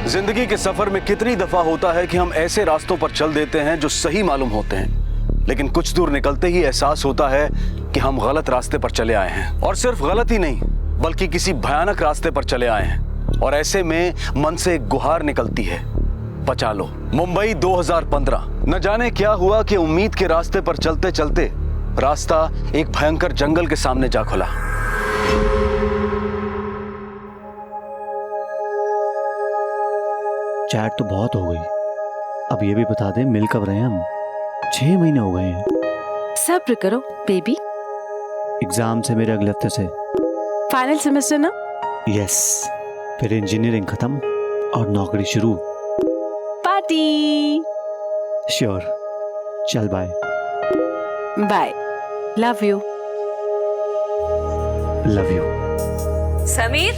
जिंदगी के सफर में कितनी दफा होता है कि हम ऐसे रास्तों पर चल देते हैं जो सही मालूम होते हैं, लेकिन कुछ दूर निकलते ही एहसास होता है कि हम गलत रास्ते पर चले आए हैं। और सिर्फ गलत ही नहीं, बल्कि किसी भयानक रास्ते पर चले आए हैं। और ऐसे में मन से एक गुहार निकलती है, बचा लो। मुंबई 2015। न जाने क्या हुआ कि उम्मीद के रास्ते पर चलते चलते रास्ता एक भयंकर जंगल के सामने जा खुला। चैट तो बहुत हो गई, अब ये भी बता दे मिल कब रहे हैं हम? 6 महीने हो गए हैं। सब्र करो बेबी। एग्जाम से मेरे अगले हफ्ते से। फाइनल सेमेस्टर ना? यस, फिर इंजीनियरिंग खत्म और नौकरी शुरू। पार्टी। श्योर, चल bye. Bye, love you. Love you. Sameer.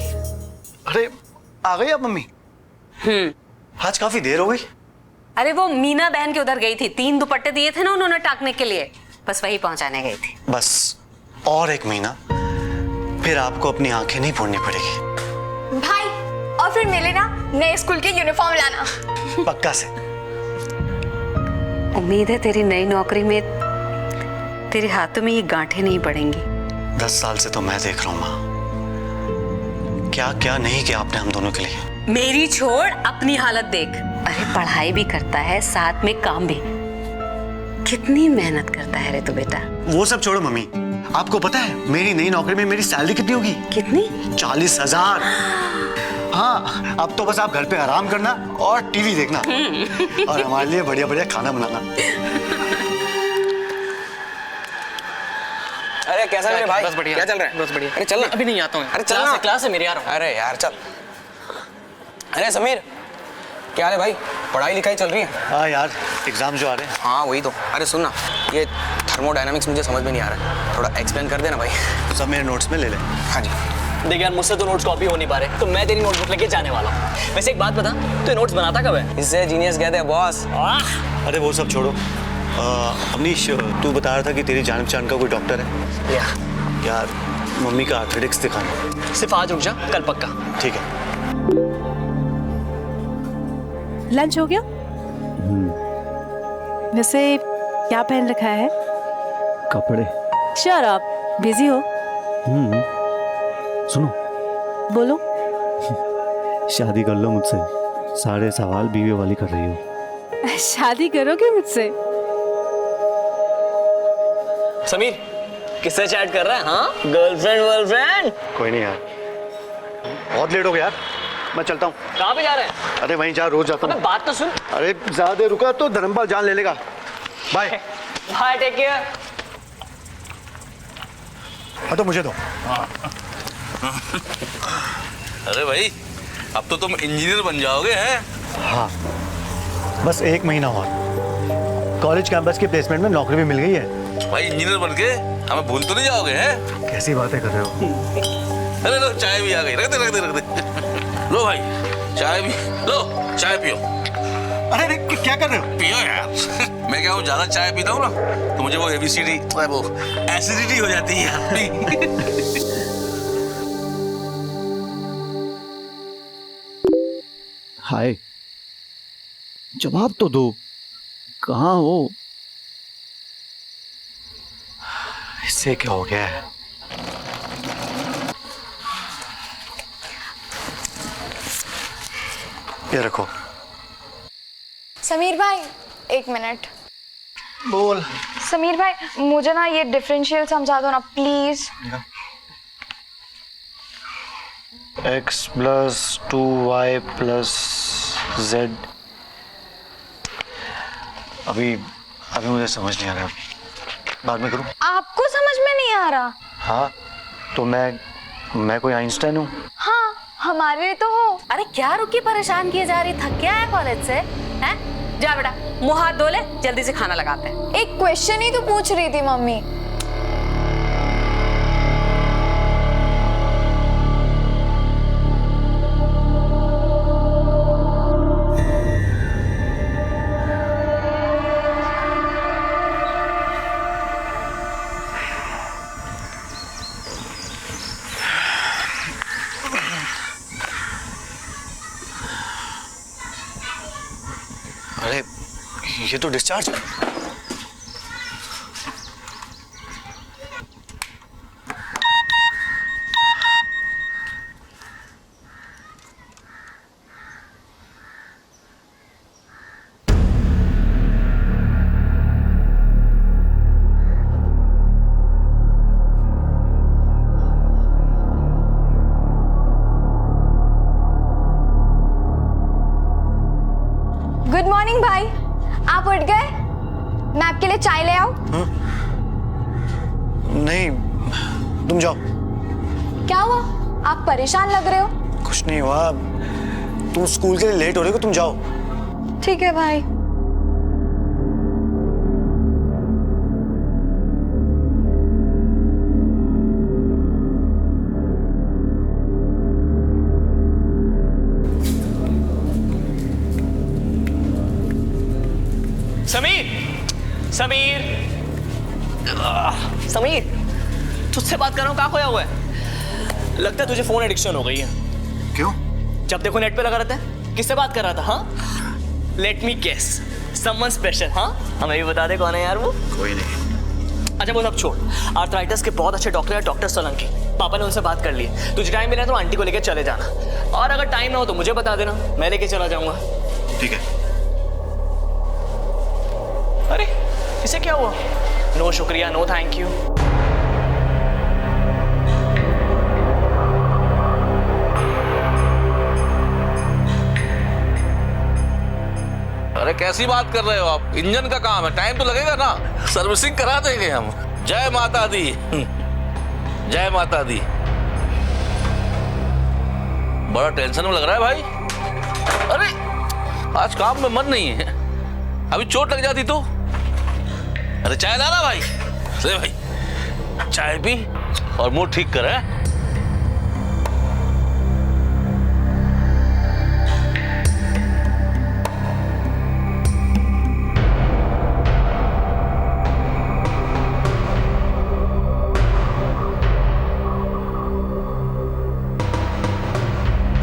अरे आ गई आप मम्मी? आज काफी देर हो गई। अरे वो मीना बहन के उधर गई थी, 3 दुपट्टे दिए थे ना उन्होंने टाकने के लिए, बस वही पहुंचाने गई थी। बस और 1 महीना, फिर आपको अपनी आंखें नहीं फोड़नी पड़ेगी। भाई, और फिर मिले ना नए स्कूल के यूनिफॉर्म लाना। पक्का से। उम्मीद है तेरी नई नौकरी में तेरे हाथों में ये गांठें नहीं पड़ेंगी। 10 साल से तो मैं देख रहा हूँ माँ, क्या क्या नहीं किया आपने हम दोनों के लिए। मेरी छोड़ अपनी हालत देख। अरे पढ़ाई भी करता है, साथ में काम भी। कितनी मेहनत करता है रे तू बेटा। वो सब छोड़ो मम्मी, आपको पता है मेरी नई नौकरी में मेरी सैलरी कितनी होगी? कितनी? 40,000। हाँ, अब तो बस आप घर पे आराम करना और टीवी देखना और हमारे लिए बढ़िया बढ़िया खाना बनाना। अरे कैसा मेरे भाई? बस बढ़िया। क्या चल रहा है? बस बढ़िया। अरे चल ना। अभी नहीं आता हूँ। अरे चल ना। क्लास है मेरी, आ रहा हूँ। अरे यार चल। अरे समीर, क्या है भाई? पढ़ाई लिखाई चल रही है? हाँ यार, एग्जाम जो आ रहे हैं। हाँ वही तो। अरे सुन ना, ये थर्मोडायनामिक्स मुझे समझ में नहीं आ रहा है, थोड़ा एक्सप्लेन कर देना भाई। सब मेरे नोट्स में ले ले। हाँ जी। देख यार, मुझसे तो नोट्स कॉपी हो नहीं पा रहे, तो मैं तेरी नोटबुक लेके जाने वाला हूँ। वैसे एक बात बता, तू नोट्स बनाता कब है? इससे जीनियस कहते हैं बॉस। अरे वो सब छोड़ो। अवनीश, तू बता रहा था कि तेरी जान पहचान का कोई डॉक्टर है यार, मम्मी का आर्थराइटिस दिखाना। सिर्फ आज रुक जा, कल पक्का। ठीक है। लंच हो गया? वैसे क्या पहन रखा है? कपड़े। शट अप, बिजी हो? सुनो, बोलो। शादी कर लो मुझसे, सारे सवाल बीवी वाली कर रही हो। शादी करोगे मुझसे? समीर, किससे चैट कर रहा है? हाँ, गर्लफ्रेंड वर्लफ्रेंड? कोई नहीं यार, बहुत लेट हो गया यार, मैं चलता हूँ। कहाँ पे जा रहे हैं? अरे वहीं जहाँ रोज जाता हूँ। बात तो सुन। अरे ज्यादा देर रुका तो धर्मपाल जान ले लेगा। बाय। Bye, take care. हाँ तो मुझे दो। अरे भाई, अब तो तुम इंजीनियर बन जाओगे हैं? हाँ, बस 1 महीना और, कॉलेज कैंपस की प्लेसमेंट में नौकरी भी मिल गई है। भाई इंजीनियर बन के हमें भूल तो नहीं जाओगे हैं? कैसी बातें कर रहे हो? अरे लो, चाय भी आ गई, रख दे रख दे रख दे। लो भाई, चाय भी लो, चाय पियो। अरे क्या कर रहे हो? पियो यार। मैं क्या हूँ, ज्यादा चाय पीता हूँ ना तो मुझे वो एबीसीडी, वो एसिडिटी हो जाती है अपनी। हाय, जवाब तो दो, कहाँ हो? इससे क्या हो गया है? ये रखो। समीर भाई 1 मिनट। बोल। समीर भाई, मुझे ना ये डिफरेंशियल समझा दो ना प्लीज। x + 2y + z। अभी मुझे समझ नहीं आ रहा, बाद में करूं? आपको समझ में नहीं आ रहा? हाँ, तो मैं कोई आइंस्टाइन हूँ? हाँ, हमारे लिए तो हो। अरे क्या रुकी परेशान किए जा रही, थक गया है कॉलेज से? हैं? जा बेटा, मुंह हाथ धो ले, जल्दी से खाना लगाते हैं। एक क्वेश्चन ही तो पूछ रही थी मम्मी। ये तो डिस्चार्ज है। गुड मॉर्निंग भाई, आप उठ गए? मैं आपके लिए चाय ले आऊं? नहीं, तुम जाओ। क्या हुआ? आप परेशान लग रहे हो। कुछ नहीं हुआ, तुम स्कूल के लिए लेट हो रहे हो, तुम जाओ। ठीक है भाई। समीर, समीर, समीर, तुझसे बात कर रहा हूँ, कहाँ खोया हुआ है? लगता है तुझे फोन एडिक्शन हो गई है। क्यों? जब देखो नेट पे लगा रहता है। किससे बात कर रहा था? हाँ, let me guess, someone special. हाँ, हमें भी बता दे कौन है यार वो। कोई नहीं। अच्छा वो सब छोड़, आर्थराइटिस के बहुत अच्छे डॉक्टर है, डॉक्टर सोलंकी। पापा ने उनसे बात कर ली है। तुझे टाइम मिला तो आंटी को लेकर चले जाना, और अगर टाइम ना हो तो मुझे बता देना, मैं लेके चला जाऊंगा। ठीक है। अरे इसे क्या हुआ? नो शुक्रिया, नो थैंक यू। अरे कैसी बात कर रहे हो आप? इंजन का काम है, टाइम तो लगेगा ना, सर्विसिंग करा देंगे हम। जय माता दी, जय माता दी। बड़ा टेंशन में लग रहा है भाई। अरे आज काम में मन नहीं है, अभी चोट लग जाती तो। अरे चाय लाना भाई। ले भाई चाय पी और मूड ठीक कर। है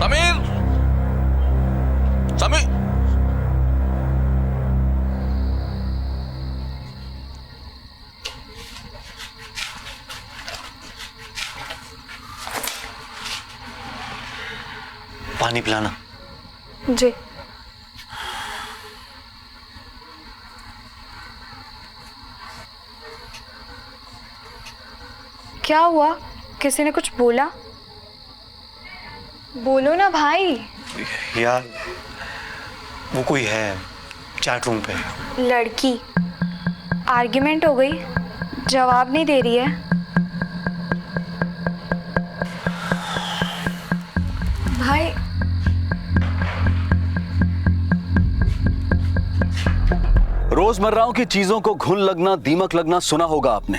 समीर, समीर, पानी पिलाना। जी। क्या हुआ? किसी ने कुछ बोला? बोलो ना भाई। यार वो कोई है चैट रूम पे। लड़की। आर्ग्यूमेंट हो गई? जवाब नहीं दे रही है। भाई रोजमर्राओं की चीजों को घुन लगना, दीमक लगना सुना होगा आपने,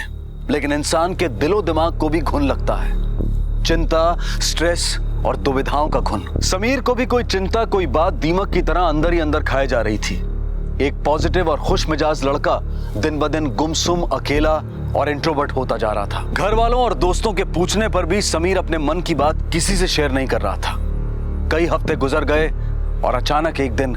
लेकिन इंसान के दिलो दिमाग को भी घुन लगता है। चिंता, स्ट्रेस और दुविधाओं का घुन। समीर को भी कोई चिंता, कोई बात दीमक की तरह अंदर ही अंदर खाए जा रही थी। एक पॉजिटिव और खुश मिजाज लड़का दिन ब दिन गुमसुम, अकेला और इंट्रोवर्ट होता जा रहा था। घर वालों और दोस्तों के पूछने पर भी समीर अपने मन की बात किसी से शेयर नहीं कर रहा था। कई हफ्ते गुजर गए और अचानक एक दिन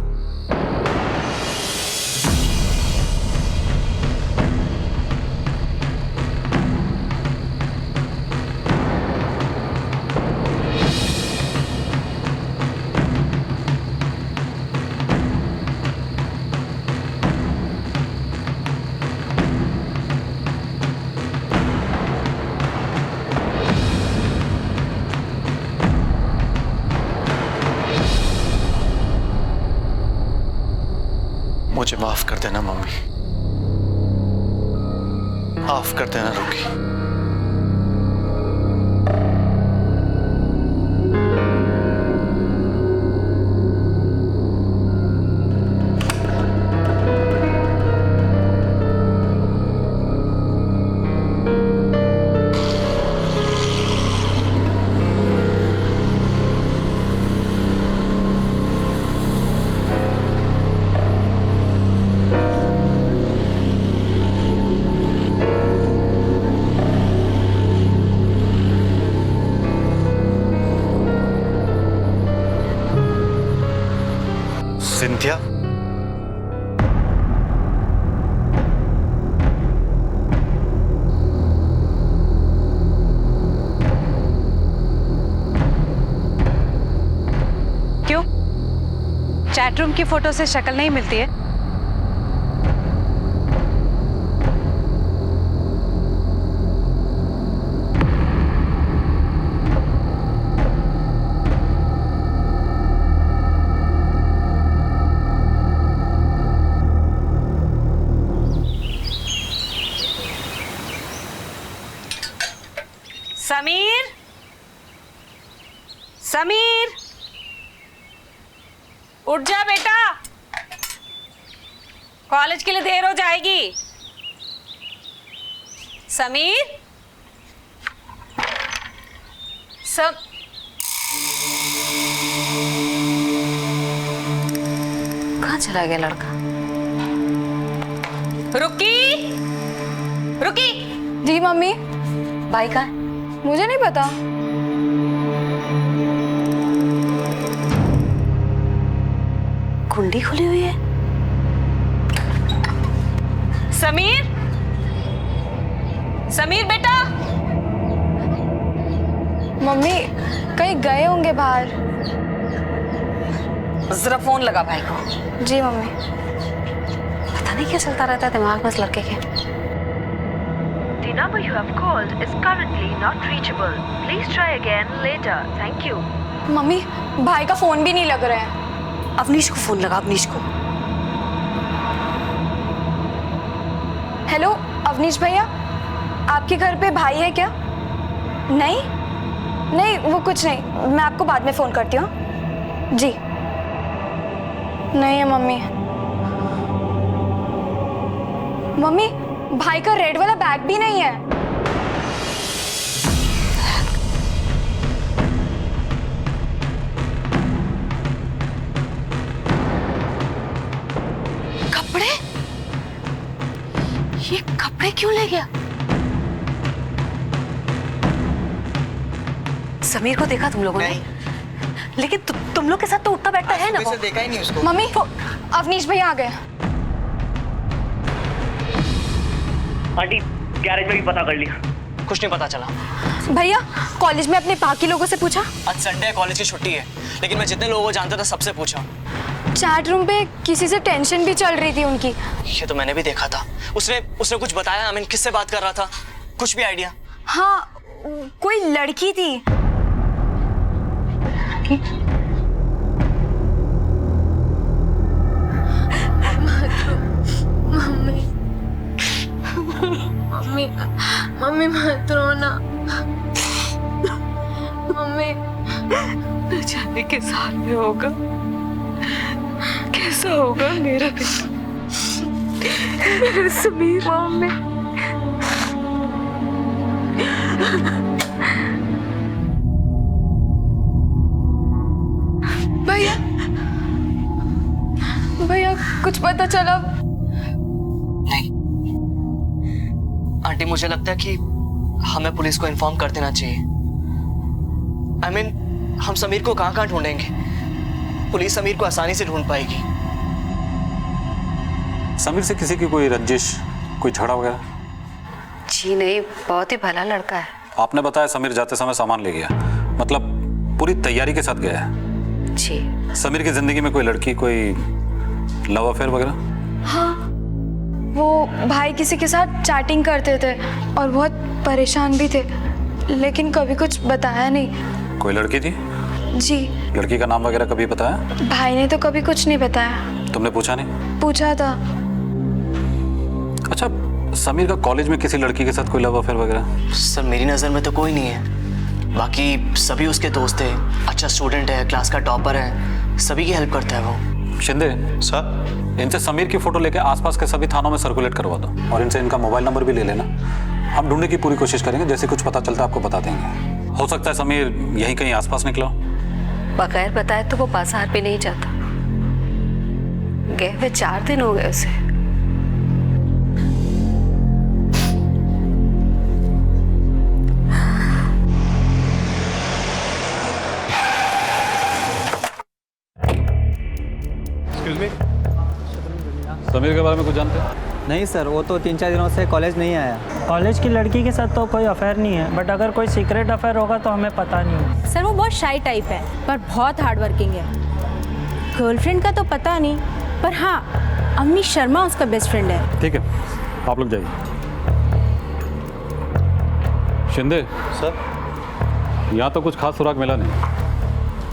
मुझे माफ कर देना मम्मी, माफ कर देना रोकी। सिंथिया, चैट रूम की फोटो से शक्ल नहीं मिलती है। समीर, समीर, उठ जा बेटा, कॉलेज के लिए देर हो जाएगी। समीर, कहाँ चला गया लड़का? रुकी, रुकी। जी मम्मी। भाई कहाँ है? मुझे नहीं पता। कुंडी खुली हुई है। समीर, समीर बेटा। मम्मी कहीं गए होंगे बाहर। जरा फोन लगा भाई को। जी मम्मी। पता नहीं क्या चलता रहता है दिमाग में इस लड़के के। The number you have called is currently not reachable. Please try again later. Thank you. Mummy भाई का फोन भी नहीं लग रहा है। अवनीश को फोन लगा, अवनीश को। हेलो अवनीश भैया, आपके घर पे भाई है क्या? नहीं नहीं, वो कुछ नहीं, मैं आपको बाद में फोन करती हूँ। जी नहीं है मम्मी। मम्मी भाई का रेड वाला बैग भी नहीं है। कपड़े? ये कपड़े क्यों ले गया? समीर को देखा तुम लोगों ने? लेकिन तुम लोग के साथ तो उठता बैठता है ना वो। देखा ही नहीं उसको। मम्मी अवनीश भैया आ गए। आंटी गैरेज में भी पता कर लिया, कुछ नहीं पता चला। भैया कॉलेज में अपने बाकी लोगों से पूछा? आज संडे है, कॉलेज की छुट्टी है, लेकिन मैं जितने लोगों को जानता था सबसे पूछा। चैट रूम पे किसी से टेंशन भी चल रही थी उनकी। ये तो मैंने भी देखा था। उसने कुछ बताया? आई मीन किससे बात कर रहा था? कुछ भी आइडिया? हाँ कोई लड़की थी। मम्मी मम्मी मत रोना। मम्मी न जाने के साथ में होगा, कैसा होगा मेरा बेटा, मेरा समीर। मम्मी भैया भैया कुछ पता चला? नहीं आंटी, मुझे लगता है कि हमें पुलिस को इन्फॉर्म कर देना चाहिए। आई मीन हम समीर को कहाँ ढूंढेंगे? पुलिस समीर को आसानी से ढूंढ पाएगी। समीर से किसी की कोई रंजिश, कोई झगड़ा वगैरह? जी नहीं, बहुत ही भला लड़का है। आपने बताया समीर जाते समय सामान ले गया, मतलब पूरी तैयारी के साथ गया है। जी। समीर की जिंदगी में कोई लड़की, कोई लव अफेयर वगैरह? हाँ वो भाई किसी के साथ चैटिंग करते थे और बहुत परेशान भी थे, लेकिन कभी कुछ बताया नहीं। कोई लड़की थी? जी। लड़की का नाम वगैरह कभी बताया? भाई ने तो कभी कुछ नहीं बताया। तुमने पूछा नहीं? पूछा था। अच्छा, समीर का कॉलेज में किसी लड़की के साथ कोई लव अफेयर वगैरह? सर मेरी नज़र में तो कोई नहीं है, बाकी सभी उसके दोस्त है, अच्छा स्टूडेंट है, क्लास का टॉपर है, सभी की हेल्प करता है वो। शिंदे सर, इनसे समीर की फोटो लेके आसपास के सभी थानों में सर्कुलेट करवा दो और इनसे इनका मोबाइल नंबर भी ले लेना। हम ढूंढने की पूरी कोशिश करेंगे, जैसे कुछ पता चलता है आपको बता देंगे। हो सकता है समीर यहीं कहीं आसपास निकला। बगैर बताए तो वो बाजार पे नहीं जाता। गए हुए 4 दिन हो गए उसे। समीर के बारे में कुछ जानते हैं? नहीं सर, वो तो 3-4 दिनों से कॉलेज नहीं आया। कॉलेज की लड़की के साथ तो कोई अफेयर नहीं है, बट अगर कोई सीक्रेट अफेयर होगा तो हमें पता नहीं है। सर वो बहुत शाई टाइप है पर बहुत हार्ड वर्किंग है। गर्लफ्रेंड का तो पता नहीं, पर हाँ अवनीश शर्मा उसका बेस्ट फ्रेंड है। ठीक है, आप लोग जाइए। शिंदे सर, यहाँ तो कुछ खास सुराग मिला नहीं।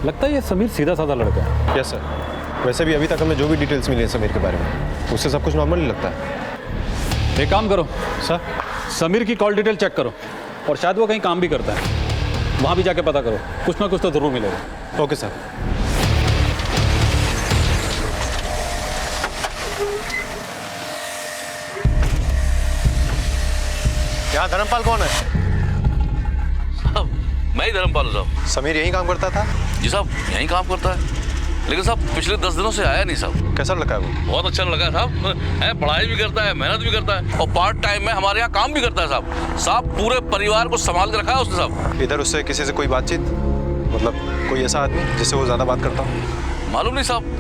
लगता है ये समीर सीधा साधा लड़का है। यस सर, वैसे भी अभी तक हमें जो भी डिटेल्स मिली है समीर के बारे में, उससे सब कुछ नॉर्मल ही लगता है। एक काम करो सर, समीर की कॉल डिटेल चेक करो, और शायद वो कहीं काम भी करता है, वहाँ भी जाके पता करो, कुछ ना कुछ तो जरूर मिलेगा। Okay sir. यहाँ धर्मपाल कौन है? साहब मैं ही धर्मपाल हूँ साहब। समीर यहीं काम करता था? जी साहब यहीं काम करता है, लेकिन साहब पिछले 10 दिनों से आया नहीं साहब। कैसा लगा वो? बहुत अच्छा लगा साहब, है पढ़ाई भी करता है, मेहनत भी करता है, और पार्ट टाइम में हमारे यहाँ काम भी करता है साहब। साहब पूरे परिवार को संभाल के रखा है उसने साहब। इधर उससे किसी से कोई बातचीत, मतलब कोई ऐसा आदमी जिससे वो ज्यादा बात करता हो? मालूम नहीं साहब।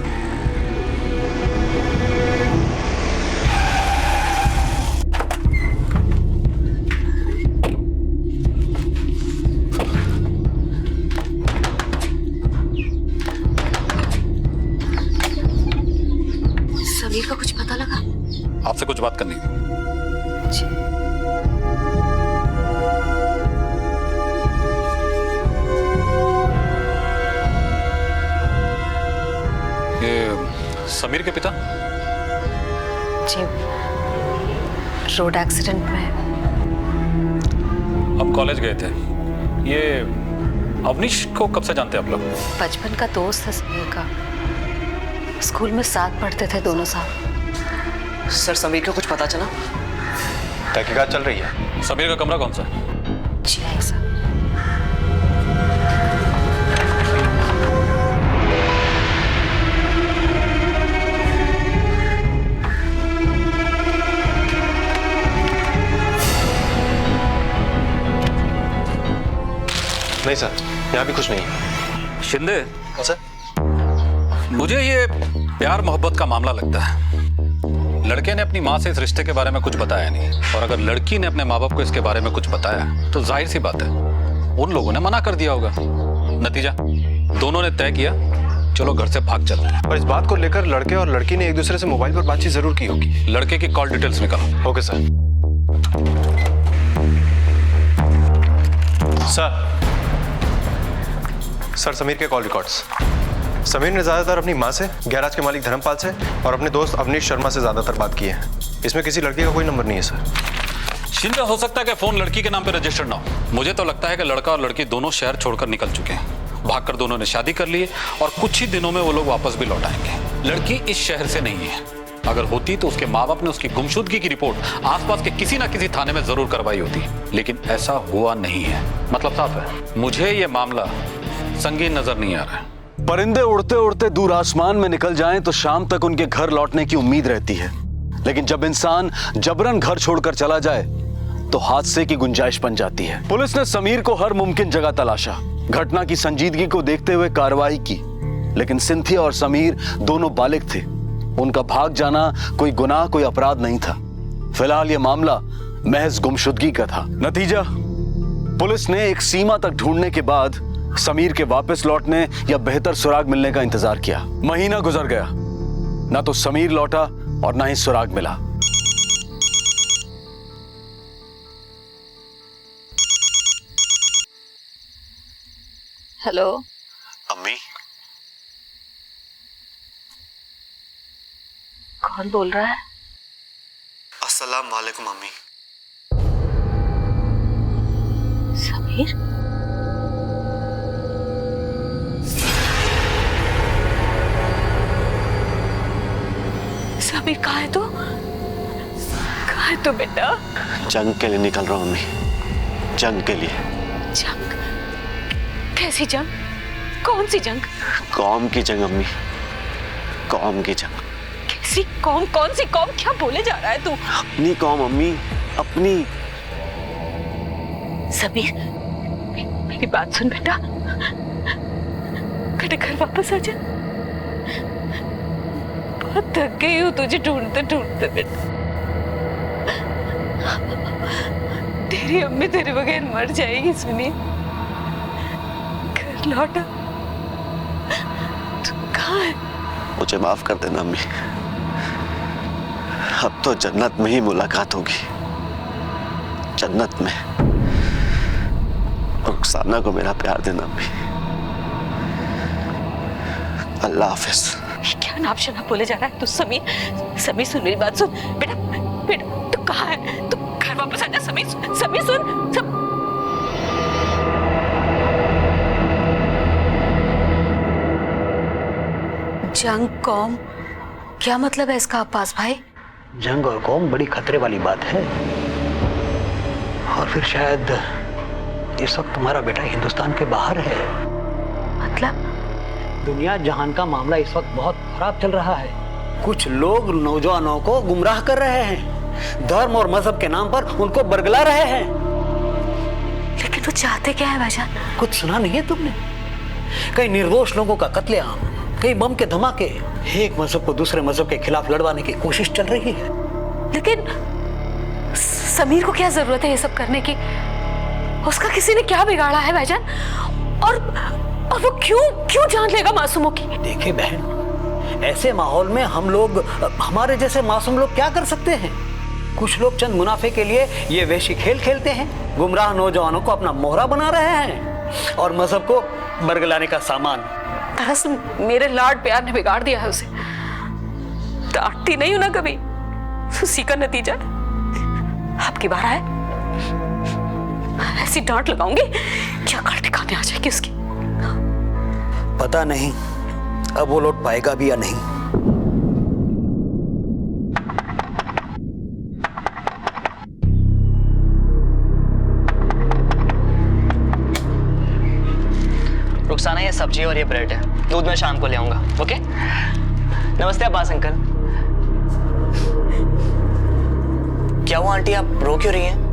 समीर का कुछ पता लगा? आपसे कुछ बात करनी है। ये समीर के पिता? जी, रोड एक्सीडेंट में। हम कॉलेज गए थे। ये अवनीश को कब से जानते हैं आप लोग? बचपन का दोस्त है समीर का, स्कूल में साथ पढ़ते थे दोनों साथ। सर समीर को कुछ पता चला? तहकीकात चल रही है। समीर का कमरा कौन सा है? जी आए सर। नहीं सर, यहाँ भी कुछ नहीं है। शिंदे सर, मुझे ये प्यार मोहब्बत का मामला लगता है। लड़के ने अपनी माँ से इस रिश्ते के बारे में कुछ बताया नहीं, और अगर लड़की ने अपने माँ बाप को इसके बारे में कुछ बताया तो जाहिर सी बात है उन लोगों ने मना कर दिया होगा। नतीजा दोनों ने तय किया चलो घर से भाग चलते हैं। और इस बात को लेकर लड़के और लड़की ने एक दूसरे से मोबाइल पर बातचीत जरूर की होगी। लड़के की कॉल डिटेल्स निकालो। Okay sir. सर समीर के कॉल रिकॉर्ड्स। समीर ने ज्यादातर अपनी माँ से, गैराज के मालिक धर्मपाल से और अपने दोस्त अवनीश शर्मा से ज्यादातर बात की है। इसमें किसी लड़की का कोई नंबर नहीं है सर। शिंदे हो सकता है कि फोन लड़की के नाम पे रजिस्टर्ड ना हो। मुझे तो लगता है कि लड़का और लड़की दोनों शहर छोड़कर निकल चुके हैं, भागकर दोनों ने शादी कर ली है, और कुछ ही दिनों में वो लोग वापस भी लौट आएंगे। लड़की इस शहर से नहीं है, अगर होती तो उसके माँ बाप ने उसकी गुमशुदगी की रिपोर्ट आसपास के किसी ना किसी थाने में जरूर करवाई होती, लेकिन ऐसा हुआ नहीं है। मतलब साफ है, मुझे ये मामला संगीन नजर नहीं आ रहा है। परिंदे उड़ते उड़ते दूर आसमान में निकल जाएं तो शाम तक उनके घर लौटने की उम्मीद रहती है, लेकिन जब इंसान जबरन घर छोड़कर चला जाए तो हादसे की गुंजाइश बन जाती है। पुलिस ने समीर को हर मुमकिन जगह तलाशा, घटना की संजीदगी को देखते हुए कार्रवाई की, लेकिन सिंथिया और समीर दोनों बालिग थे। उनका भाग जाना कोई गुनाह, कोई अपराध नहीं था। फिलहाल यह मामला महज गुमशुदगी का था। नतीजा, पुलिस ने एक सीमा तक ढूंढने के बाद समीर के वापस लौटने या बेहतर सुराग मिलने का इंतजार किया। महीना गुजर गया, ना तो समीर लौटा और ना ही सुराग मिला। हेलो अम्मी, कौन बोल रहा है? अस्सलाम वालेकुम अम्मी। समीर? समीर कहाँ है तू? कहाँ है तू बेटा? जंग के लिए निकल रहा हूँ अम्मी, जंग के लिए। जंग? कैसी जंग? कौन सी जंग? कौम की जंग अम्मी, कौम की जंग। कैसी कौम? कौन सी कौम? क्या बोले जा रहा है तू? अपनी कौम अम्मी, अपनी। समीर, मेरी बात सुन बेटा, बेटा घर वापस आ जा। बहुत थक गई हूँ तुझे ढूंढते ढूंढते बेटा। तेरी अम्मी तेरे बगैर मर जाएगी सुनी। घर लौटा। तू कहाँ है? मुझे माफ कर देना अम्मी। अब तो जन्नत में ही मुलाकात होगी, जन्नत में। रुखसाना को मेरा प्यार देना अम्मी। अल्लाह हाफिज। क्या नाम शनाब बोले जा रहा है तू? समीर, समीर सुन मेरी बात सुन। बेटा बेटा तू कहाँ है? तू घर वापस आजा। समीर समीर सुन सब। जंग कौम, क्या मतलब है इसका अब्बास भाई? जंग और कौम बड़ी खतरे वाली बात है। और फिर शायद इस वक्त तुम्हारा बेटा हिंदुस्तान के बाहर है। मतलब? दुनिया जहान का मामला इस वक्त बहुत खराब चल रहा है। कुछ लोग नौजवानों को गुमराह कर रहे हैं, धर्म और मजहब के नाम पर उनको बरगला रहे हैं। लेकिन वो चाहते क्या है भाईजान? कुछ सुना नहीं है तुमने? कई निर्दोष लोगों का कत्लेआम, कई बम के धमाके, एक मजहब को दूसरे मजहब के खिलाफ लड़वाने की कोशिश चल रही है। लेकिन समीर को क्या जरूरत है ये सब करने की? उसका किसी ने क्या बिगाड़ा है भाईजान? और वो क्यों जान लेगा मासूमों की? देखिए बहन, ऐसे माहौल में हम लोग, हमारे जैसे मासूम लोग क्या कर सकते हैं? कुछ लोग चंद मुनाफे के लिए ये वैशी खेल खेलते हैं, गुमराह नौजवानों को अपना मोहरा बना रहे हैं और मजहब को बरगलाने का सामान। दरअसल मेरे लाड प्यार ने बिगाड़ दिया है उसे। डांटती नहीं हूं ना कभी, उसी का नतीजा अब की बार आए ऐसी डांट लगाऊंगी क्या अकल ठिकाने आ जाएगी उसकी। पता नहीं अब वो लौट पाएगा भी या नहीं। रुखसाना, ये सब्जी और ये ब्रेड है, दूध मैं शाम को ले आऊंगा। ओके? नमस्ते अब्बास अंकल। क्या हुआ आंटी, आप रो क्यों रही हैं?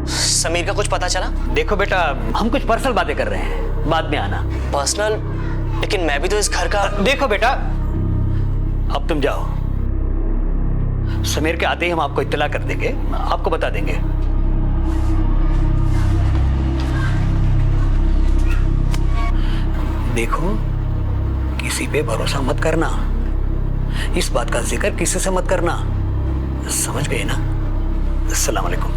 समीर का कुछ पता चला? देखो बेटा, हम कुछ पर्सनल बातें कर रहे हैं, बाद में आना। पर्सनल? लेकिन मैं भी तो इस घर का। देखो बेटा, अब तुम जाओ। समीर के आते ही हम आपको इत्तला कर देंगे, आपको बता देंगे। देखो, किसी पे भरोसा मत करना, इस बात का जिक्र किसी से मत करना, समझ गए ना? अस्सलाम वालेकुम।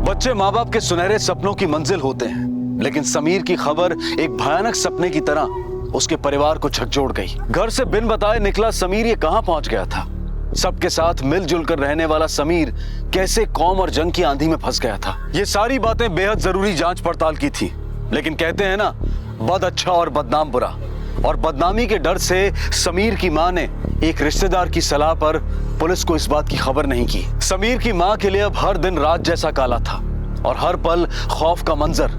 बच्चे माँ बाप के सुनहरे सपनों की मंजिल होते हैं, लेकिन समीर की खबर एक भयानक सपने की तरह उसके परिवार को झकझोर गई। घर से बिन बताए निकला समीर ये कहां पहुंच गया था? सबके साथ मिलजुल कर रहने वाला समीर कैसे कौम और जंग की आंधी में फंस गया था? ये सारी बातें बेहद जरूरी जांच पड़ताल की थी, लेकिन कहते हैं ना, बद अच्छा और बदनाम बुरा। और बदनामी के डर से समीर की मां ने एक रिश्तेदार की सलाह पर पुलिस को इस बात की खबर नहीं की। समीर की मां के लिए अब हर दिन रात जैसा काला था और हर पल खौफ का मंजर,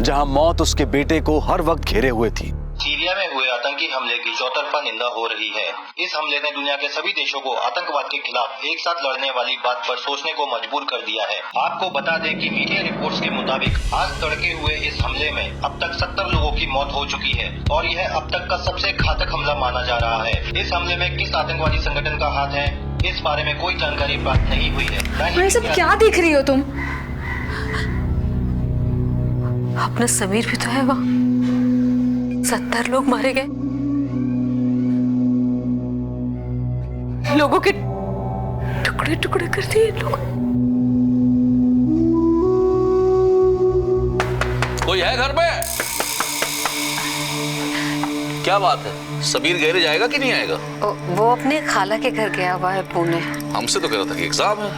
जहां मौत उसके बेटे को हर वक्त घेरे हुए थी। सीरिया में हुए आतंकी हमले की चौतरफा निंदा हो रही है। इस हमले ने दुनिया के सभी देशों को आतंकवाद के खिलाफ एक साथ लड़ने वाली बात पर सोचने को मजबूर कर दिया है। आपको बता दें कि मीडिया रिपोर्ट्स के मुताबिक आज तड़के हुए इस हमले में अब तक 70 लोगों की मौत हो चुकी है और यह अब तक का सबसे घातक हमला माना जा रहा है। इस हमले में किस आतंकवादी संगठन का हाथ है, इस बारे में कोई जानकारी प्राप्त नहीं हुई है। ये सब क्या देख रही हो तुम? अपना समीर भी तो है वहाँ। 70 लोग मारे गए, लोगों के टुकड़े टुकड़े कर दिए लोग। कोई है घर में? क्या बात है, समीर गैरेज जाएगा कि नहीं आएगा? वो अपने खाला के घर गया हुआ है पुणे। हमसे तो कह रहा था कि एग्जाम है,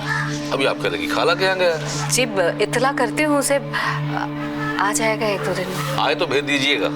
अभी आप कह रहे कि खाला के यहाँ गया। जी इत्तला करती हूँ उसे, आ जाएगा 1-2 दिन में। आए तो भेज दीजिएगा।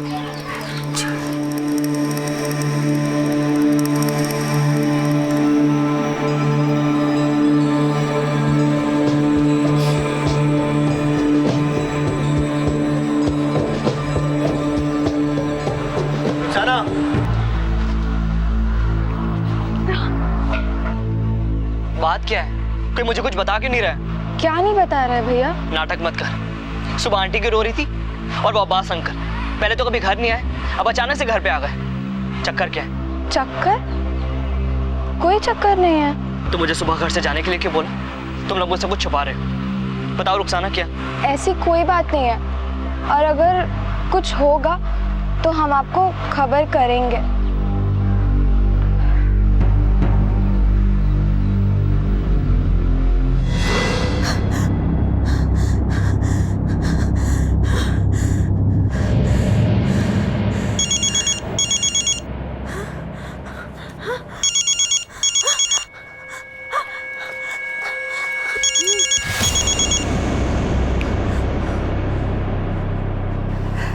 बात क्या है? कोई मुझे कुछ बता क्यों नहीं रहा है? क्या नहीं बता रहा है भैया? नाटक मत कर। सुबह आंटी की रो रही थी और वो अब्बास अंकल पहले तो कभी घर नहीं आए, अब अचानक से घर पे आ गए। चक्कर क्या है? चक्कर? कोई चक्कर नहीं है। तो मुझे सुबह घर से जाने के लिए क्यों बोला? तुम लोग मुझसे कुछ छुपा रहे हो। बताओ रुखसाना, क्या? ऐसी कोई बात नहीं है। और अगर कुछ होगा तो हम आपको खबर करेंगे।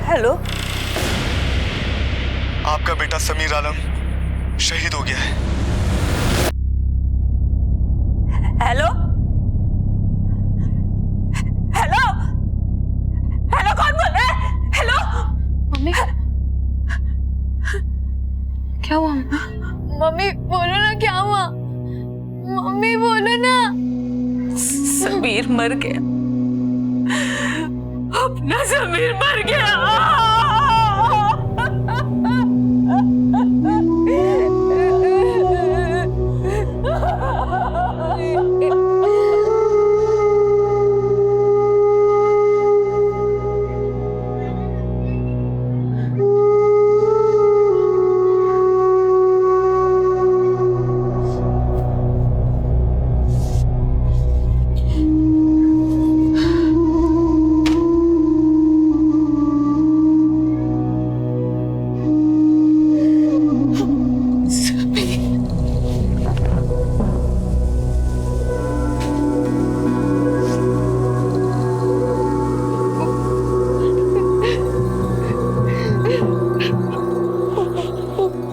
हेलो, आपका बेटा समीर आलम शहीद हो गया है। हेलो हेलो हेलो, कौन बोल रहा है? हेलो मम्मी क्या हुआ? मम्मी बोलो ना क्या हुआ? मम्मी बोलो ना। समीर मर गया, अपना समीर मर गया।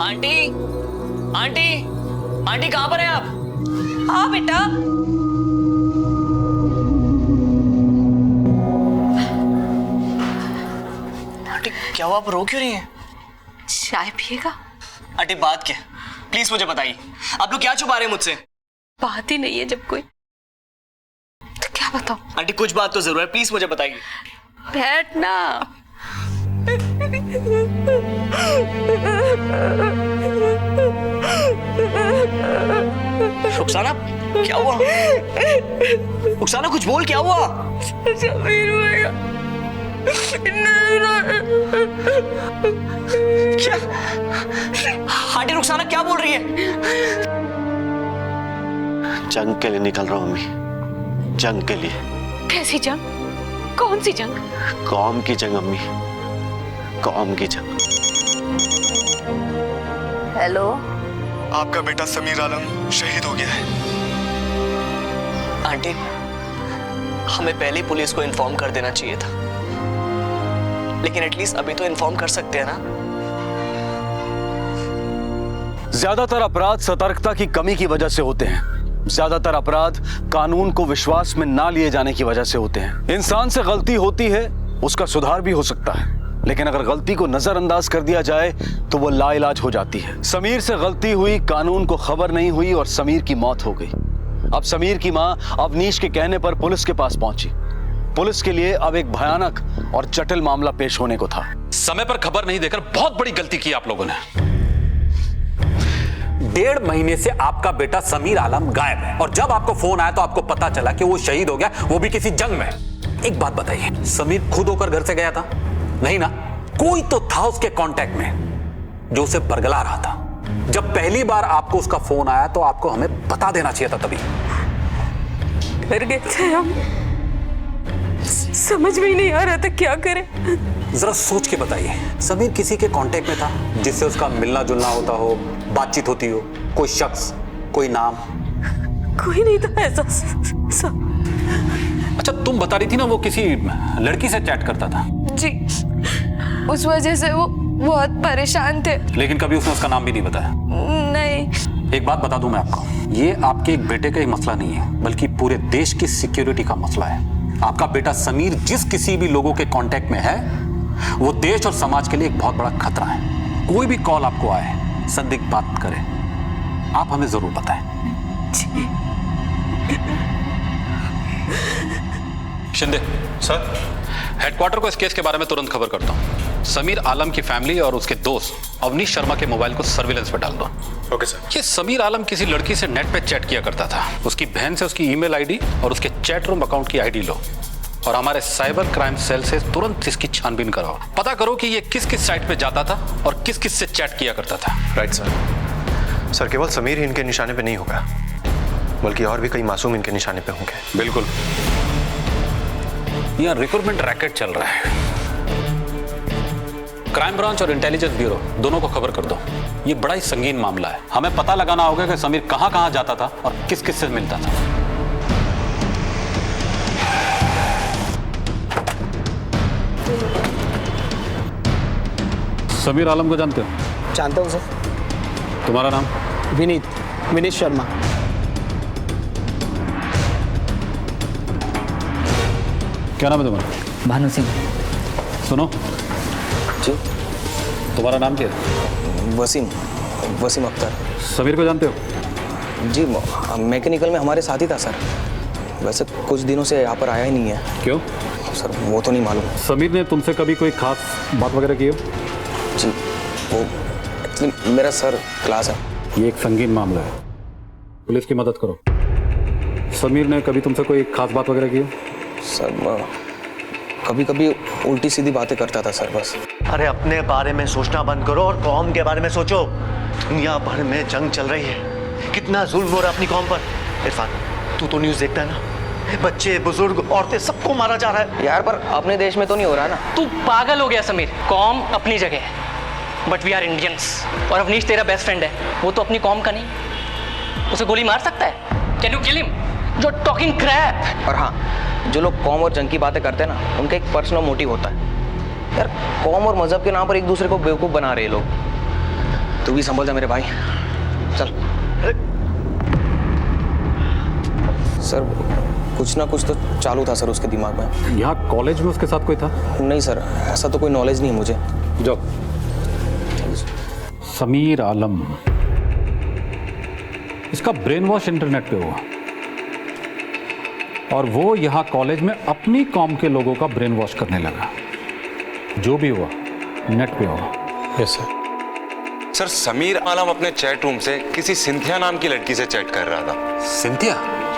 आंटी, आंटी, आंटी कहाँ पर हैं आप? हाँ बेटा। आंटी क्या हुआ, आप रो क्यों रही हैं? चाय पिएगा? आंटी बात क्या, प्लीज मुझे बताइए। आप लोग क्या छुपा रहे हैं मुझसे? बात ही नहीं है जब कोई, तो क्या बताऊं? आंटी कुछ बात तो जरूर है, प्लीज मुझे बताइए। बैठ ना। रुखसाना क्या हुआ? रुखसाना कुछ बोल, क्या हुआ? समीर भैया क्या? आंटी रुखसाना क्या बोल रही है? जंग के लिए निकल रहा हूं अम्मी, जंग के लिए। कैसी जंग? कौन सी जंग? कौम की जंग अम्मी, कौम की जंग। हेलो, आपका बेटा समीर आलम शहीद हो गया है। आंटी हमें पहले ही पुलिस को इन्फॉर्म कर देना चाहिए था, लेकिन एटलीस्ट अभी तो इन्फॉर्म कर सकते हैं ना। ज्यादातर अपराध सतर्कता की कमी की वजह से होते हैं। ज्यादातर अपराध कानून को विश्वास में ना लिए जाने की वजह से होते हैं। इंसान से गलती होती है, उसका सुधार भी हो सकता है, लेकिन अगर गलती को नजरअंदाज कर दिया जाए तो वो लाइलाज हो जाती है। समीर से गलती हुई, कानून को खबर नहीं हुई और समीर की मौत हो गई। अब समीर की मां अवनीश के कहने पर पुलिस के पास पहुंची। पुलिस के लिए अब एक भयानक और जटिल मामला पेश होने को था। समय पर खबर नहीं देकर बहुत बड़ी गलती की आप लोगों ने। 1.5 महीने से आपका बेटा समीर आलम गायब है, और जब आपको फोन आया तो आपको पता चला कि वो शहीद हो गया, वो भी किसी जंग में। एक बात बताइए, समीर खुद होकर घर से गया था? नहीं ना, कोई तो था उसके कांटेक्ट में जो उसे बरगला रहा था। जब पहली बार आपको उसका फोन आया तो आपको हमें बता देना चाहिए था तभी। घर गए थे हम, समझ में ही नहीं आ रहा था क्या करें। जरा सोच के बताइए, समीर किसी के कांटेक्ट में था जिससे उसका मिलना जुलना होता हो, बातचीत होती हो? कोई शख्स, कोई नाम? कोई नहीं था ऐसा। अच्छा तुम बता रही थी ना वो किसी लड़की से चैट करता था? जी, उस वजह से वो बहुत परेशान थे। लेकिन कभी उसने उसका नाम भी नहीं बताया? नहीं। एक बात बता दूं मैं आपको, ये आपके एक बेटे का ही मसला नहीं है, बल्कि पूरे देश की सिक्योरिटी का मसला है। आपका बेटा समीर जिस किसी भी लोगों के कांटेक्ट में है, वो देश और समाज के लिए एक बहुत बड़ा खतरा है। कोई भी कॉल आपको आए, संदिग्ध बात करे, आप हमें जरूर बताएं। शिंदे सर, हेडक्वार्टर को इस केस के बारे में तुरंत खबर करता हूँ। समीर आलम की फैमिली और उसके दोस्त अवनीश शर्मा के मोबाइल को सर्विलेंस पे डाल दो। Okay sir. ये समीर आलम किसी लड़की से नेट पे चैट किया करता था। उसकी बहन से उसकी ईमेल आईडी और उसके चैट रूम अकाउंट की आईडी लो और हमारे साइबर क्राइम सेल से तुरंत इसकी छानबीन कराओ। पता करो कि ये किस किस साइट पे जाता था और किस किस से चैट किया करता था। Right sir. सर केवल समीर ही इनके निशाने पे नहीं होगा, बल्कि और भी कई मासूम इनके निशाने पे होंगे। बिल्कुल। यहाँ रिक्रूटमेंट रैकेट चल रहा है। क्राइम ब्रांच और इंटेलिजेंस ब्यूरो दोनों को खबर कर दो। ये बड़ा ही संगीन मामला है। हमें पता लगाना होगा कि समीर कहां कहां जाता था और किस किस से मिलता था। समीर आलम को जानते हो? जानता हूँ सर। तुम्हारा नाम? विनीत शर्मा। क्या नाम है तुम्हारा? भानु सिंह। सुनो जी। तुम्हारा नाम क्या है? वसीम अख्तर। समीर को जानते हो? जी, मैकेनिकल में हमारे साथ ही था सर। वैसे कुछ दिनों से यहाँ पर आया ही नहीं है। क्यों? सर वो तो नहीं मालूम। समीर ने तुमसे कभी कोई खास बात वगैरह की हो? जी, वो एक्चुअली मेरा सर क्लास है। ये एक संगीन मामला है, पुलिस की मदद करो। समीर ने कभी तुमसे कोई खास बात वगैरह की हो? सर कभी कभी उल्टी सीधी बातें करता था सर, बस। अरे अपने बारे में सोचना बंद करो और कौम के बारे में सोचो। दुनिया भर में जंग चल रही है, कितना जुल्म हो रहा है अपनी कौम पर। इरफान, तू तो न्यूज़ देखता है ना, बच्चे बुजुर्ग औरतें सबको मारा जा रहा है। यार पर अपने देश में तो नहीं हो रहा ना। तू पागल हो गया समीर। कौम अपनी जगह है, बट वी आर इंडियंस। और अवनीश तेरा बेस्ट फ्रेंड है, वो तो अपनी कौम का नहीं। उसे गोली मार सकता है? Can you kill him? जो टॉकिंग क्रैप। और हाँ, जो लोग कौम और जंग की बातें करते हैं ना, उनका एक पर्सनल मोटिव होता है। यार कौम और मजहब के नाम पर एक दूसरे को बेवकूफ़ बना रहे लोग। तू भी संभल जा मेरे भाई, चल। सर कुछ ना कुछ तो चालू था सर उसके दिमाग में। यहाँ कॉलेज में उसके साथ कोई था? नहीं सर, ऐसा तो कोई नॉलेज नहीं है मुझे। जाओ। समीर आलम, इसका ब्रेन वॉश इंटरनेट पे हुआ और वो यहाँ कॉलेज में अपनी कौम के लोगों का ब्रेन वॉश करने लगा। जो भी हुआ नेट पे हुआ। Yes sir. सर समीर आलम अपने चैट रूम से किसी सिंथिया नाम की लड़की से चैट कर रहा था। Cynthia?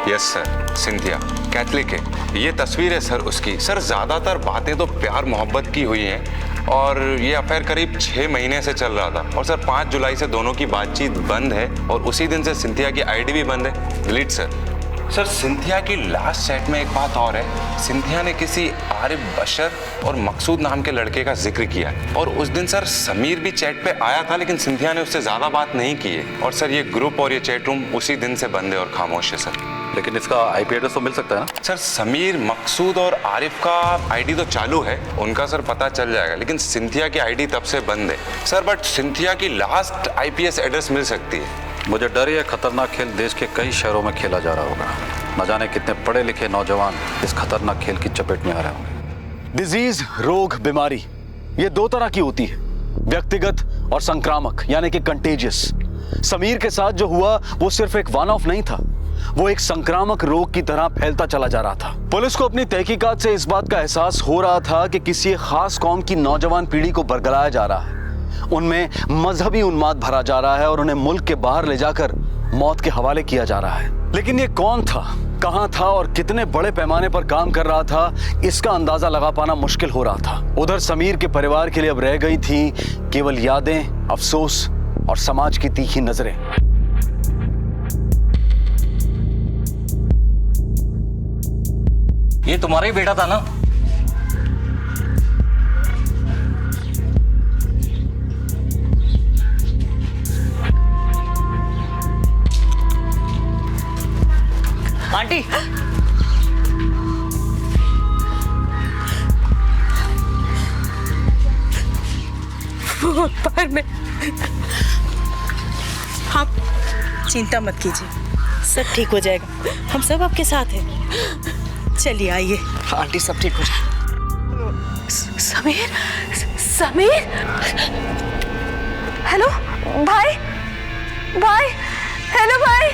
Yes sir, Cynthia Catholic है। ये तस्वीर है सर उसकी। सर ज्यादातर बातें तो प्यार मोहब्बत की हुई हैं और ये अफेयर करीब 6 महीने से चल रहा था। और सर 5 जुलाई से दोनों की बातचीत बंद है और उसी दिन से सिंथिया की आईडी भी बंद है, डिलीट सर। सर सिंथिया की लास्ट चैट में एक बात और है, सिंथिया ने किसी आरिफ बशर और मकसूद नाम के लड़के का जिक्र किया और उस दिन सर समीर भी चैट पे आया था, लेकिन सिंथिया ने उससे ज्यादा बात नहीं की है। और सर ये ग्रुप और ये चैट रूम उसी दिन से बंद है और खामोश है सर। लेकिन इसका आईपी एड्रेस तो मिल सकता है ना? सर समीर, मकसूद और आरिफ का आईडी तो चालू है, उनका सर पता चल जाएगा, लेकिन सिंथिया की आईडी तब से बंद है सर। बट सिंथिया की लास्ट आईपीएस एड्रेस मिल सकती है। मुझे डर है खतरनाक खेल देश के कई शहरों में खेला जा रहा होगा। न जाने कितने पढ़े लिखे नौजवान इस खतरनाक खेल की चपेट में आ रहे होंगे। डिजीज, रोग, बीमारी, ये 2 तरह की होती है, व्यक्तिगत और संक्रामक, यानी कि कंटेजियस। समीर के साथ जो हुआ वो सिर्फ एक वन ऑफ नहीं था, वो एक संक्रामक रोग की तरह फैलता चला जा रहा था। पुलिस को अपनी तहकीकात से इस बात का एहसास हो रहा था कि किसी खास कौम की नौजवान पीढ़ी को बरगलाया जा रहा है, उनमें मजहबी उन्माद भरा जा रहा है और उन्हें मुल्क के बाहर ले जाकर मौत के हवाले किया जा रहा है। लेकिन ये कौन था, कहां था और कितने बड़े पैमाने पर काम कर रहा था, इसका अंदाजा लगा पाना मुश्किल हो रहा था। उधर समीर के परिवार के लिए अब रह गई थी केवल यादें, अफसोस और समाज की तीखी नजरें। ये तुम्हारा ही बेटा था ना? आंटी, वो पर में आप चिंता मत कीजिए, सब ठीक हो जाएगा। हम सब आपके साथ हैं। चलिए आइए। आंटी सब ठीक हो जाएगा। समीर, समीर, हेलो भाई, भाई, हेलो भाई,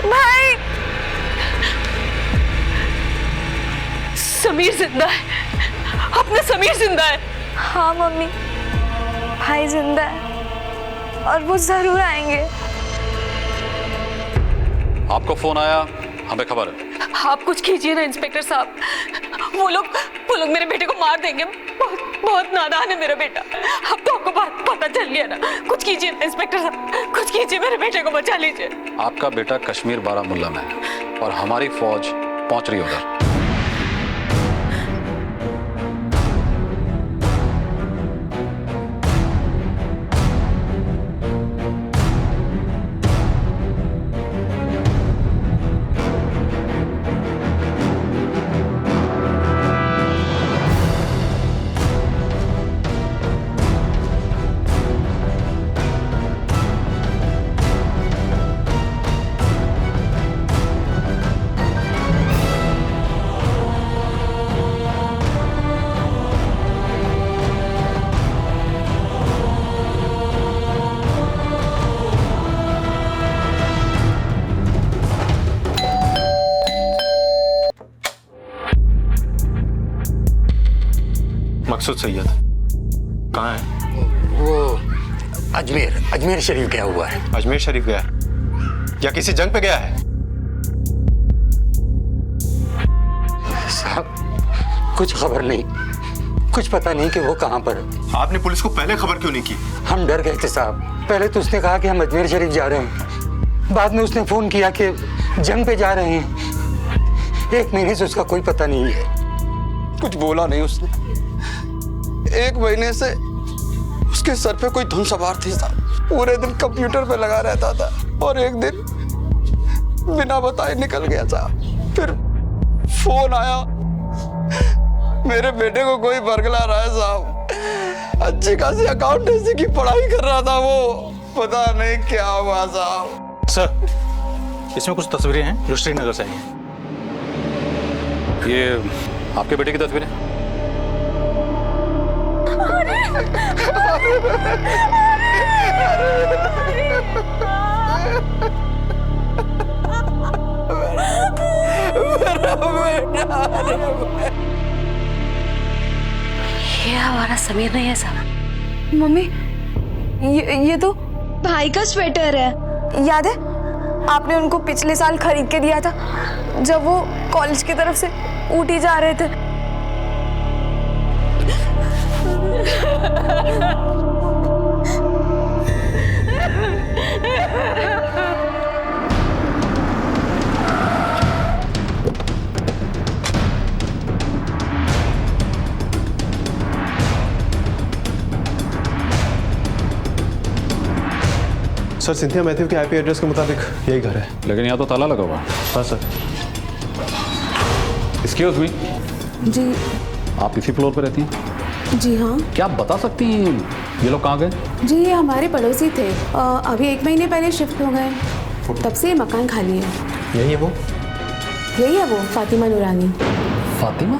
भाई। समीर जिंदा है, अपना समीर जिंदा है। हाँ मम्मी, भाई जिंदा है और वो जरूर आएंगे। आपको फोन आया, हमें खबर है। आप कुछ कीजिए ना इंस्पेक्टर साहब, वो लोग मेरे बेटे को मार देंगे। बहुत बहुत नादान है मेरा बेटा। अब तो आपको बात पता चल गया ना। कुछ कीजिए इंस्पेक्टर साहब, कुछ कीजिए, मेरे बेटे को बचा लीजिए। आपका बेटा कश्मीर बारामुल्ला में है और हमारी फौज पहुंच रही है उधर। मकसूद सैयद कहाँ है? वो अजमेर शरीफ गया हुआ है। अजमेर शरीफ गया या किसी जंग पे गया है? साहब कुछ खबर नहीं, कुछ पता नहीं कि वो कहाँ पर है। आपने पुलिस को पहले खबर क्यों नहीं की? हम डर गए थे साहब। पहले तो उसने कहा कि हम अजमेर शरीफ जा रहे हैं, बाद में उसने फोन किया कि जंग पे जा रहे हैं। 1 महीने से उसका कोई पता नहीं है। कुछ बोला नहीं उसने। 1 महीने से उसके सर पे कोई धुन सवार थी साहब। पूरे दिन कंप्यूटर पे लगा रहता था और एक दिन बिना बताए निकल गया साहब। फिर फोन आया, मेरे बेटे को कोई बरगला रहा है साहब। अच्छी खासी अकाउंटेंसी की पढ़ाई कर रहा था वो, पता नहीं क्या हुआ साहब। सर इसमें कुछ तस्वीरें हैं जो श्रीनगर से आई हैं। ये आपके बेटे की तस्वीर है? ये हमारा समीर नहीं है साहब। मम्मी ये तो भाई का स्वेटर है। याद है आपने उनको पिछले साल खरीद के दिया था जब वो कॉलेज की तरफ से ऊटी जा रहे थे। सर सिंथिया मैथ्यू के आईपी एड्रेस के मुताबिक यही घर है। लेकिन यहाँ तो ताला लगा हुआ है। हाँ सर। एक्सक्यूज मी, जी आप इसी फ्लोर पे रहती हैं? जी हाँ। क्या आप बता सकती हैं ये लोग कहाँ गए? जी ये हमारे पड़ोसी थे, अभी 1 महीने पहले शिफ्ट हो गए, तब से ये मकान खाली है। यही है वो? यही है वो, फातिमा नूरानी। फातिमा?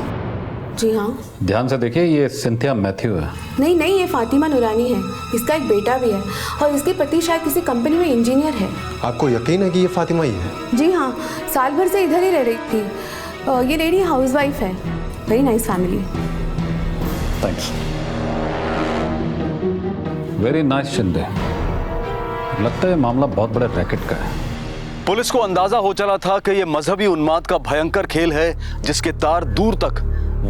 जी हाँ। ध्यान से देखिए, ये सिंथिया मैथ्यू है। नहीं नहीं, ये फातिमा नूरानी है। इसका एक बेटा भी है और इसके पति शायद किसी कंपनी में इंजीनियर है। आपको यकीन है कि ये फातिमा ही है? जी हाँ, साल भर से इधर ही रह रही थी। ये लेडी हाउसवाइफ है। Very nice family. Thanks. Very nice Shinde. लगता है मामला बहुत बड़े रैकेट का है। पुलिस को अंदाजा हो चला था कि यह मजहबी उन्माद का भयंकर खेल है जिसके तार दूर तक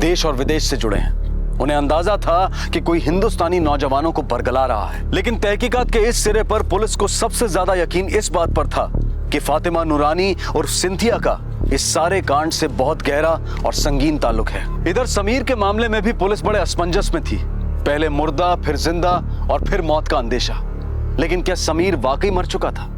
देश और विदेश से जुड़े हैं। उन्हें अंदाजा था कि कोई हिंदुस्तानी नौजवानों को बरगला रहा है। लेकिन तहकीकात के इस सिरे पर पुलिस को सबसे ज्यादा यकीन इस बात पर था कि फातिमा नूरानी और सिंथिया का इस सारे कांड से बहुत गहरा और संगीन ताल्लुक है। इधर समीर के मामले में भी पुलिस बड़े असमंजस में थी। पहले मुर्दा, फिर जिंदा और फिर मौत का अंदेशा। लेकिन क्या समीर वाकई मर चुका था?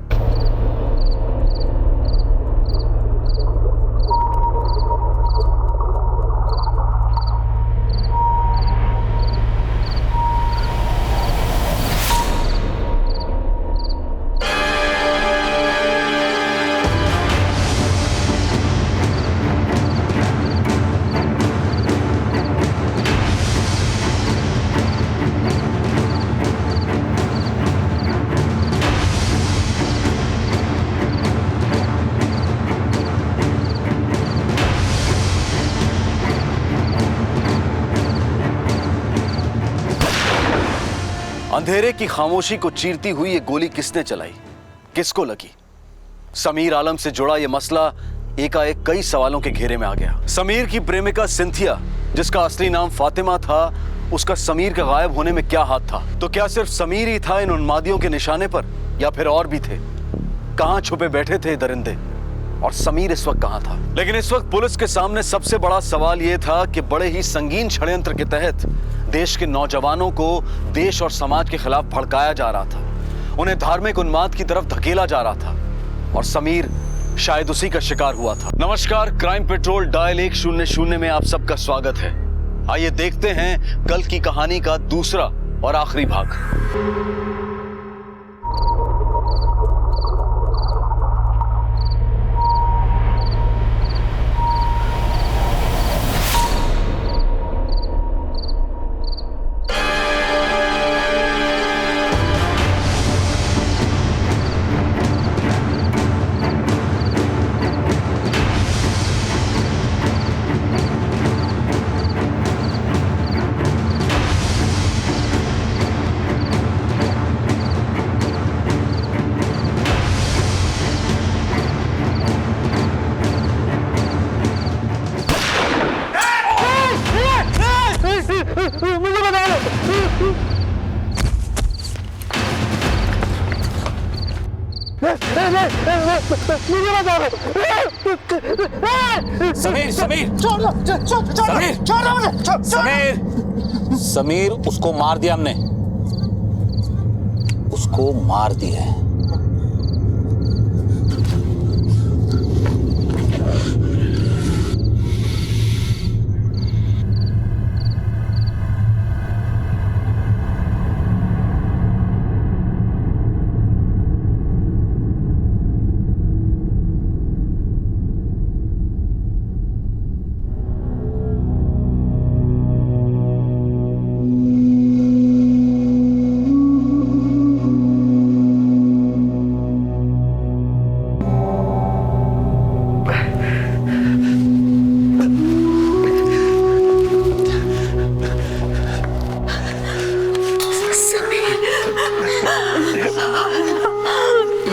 अंधेरे की खामोशी को चीरती हुई ये गोली किसने चलाई, किसको लगी? समीर आलम से जुड़ा ये मसला एकाएक कई सवालों के घेरे में आ गया। समीर की प्रेमिका सिंथिया, जिसका असली नाम फातिमा था, उसका समीर के गायब होने में क्या हाथ था? तो क्या सिर्फ समीर ही था इन उन्मादियों के निशाने पर, या फिर और भी थे? कहां छुपे बैठे थे दरिंदे, और समीर इस वक्त कहां था? लेकिन इस वक्त पुलिस के सामने सबसे बड़ा सवाल यह था कि बड़े ही संगीन षड्यंत्र के तहत देश के नौजवानों को देश और समाज के खिलाफ भड़काया जा रहा था, उन्हें धार्मिक उन्माद की तरफ धकेला जा रहा था, और समीर शायद उसी का शिकार हुआ था। नमस्कार, क्राइम पेट्रोल डायल 100 में आप सबका स्वागत है। आइए देखते हैं कल की कहानी का दूसरा और आखिरी भाग। समीर समीर समीर समीर, उसको मार दिया हमने, उसको मार दिया है।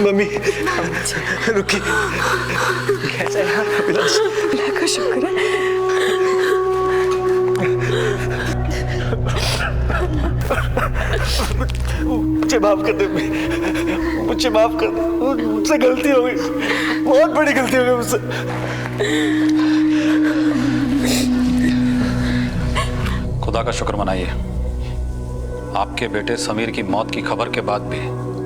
मम्मी रुकी, कैसा है अभिलाष? अल्लाह का शुक्र है। मुझे माफ कर दे, मुझे माफ कर दे, मुझसे गलती हो गई, बहुत बड़ी गलती हो गई मुझसे। खुदा का शुक्र मनाइए, आपके बेटे समीर की मौत की खबर के बाद भी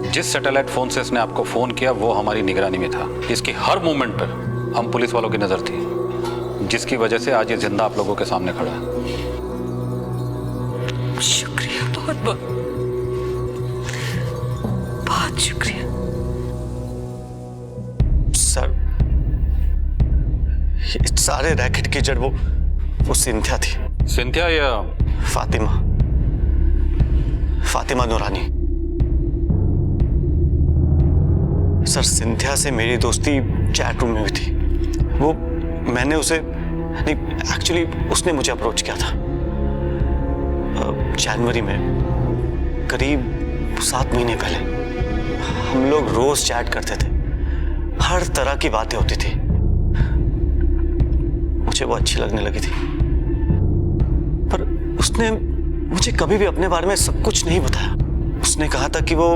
जिस सैटेलाइट फोन से इसने आपको फोन किया वो हमारी निगरानी में था। इसकी हर मूवमेंट पर हम पुलिस वालों की नजर थी, जिसकी वजह से आज ये जिंदा आप लोगों के सामने खड़ा है। शुक्रिया, बहुत बहुत बहुत शुक्रिया। सर, ये सारे रैकेट की जड़ वो सिंथिया थी। सिंथिया या फातिमा नूरानी। सर, सिंथिया से मेरी दोस्ती चैट रूम में भी थी। वो मैंने उसे नहीं, एक्चुअली उसने मुझे अप्रोच किया था जनवरी में, करीब 7 महीने पहले। हम लोग रोज चैट करते थे, हर तरह की बातें होती थी। मुझे वो अच्छी लगने लगी थी, पर उसने मुझे कभी भी अपने बारे में सब कुछ नहीं बताया। उसने कहा था कि वो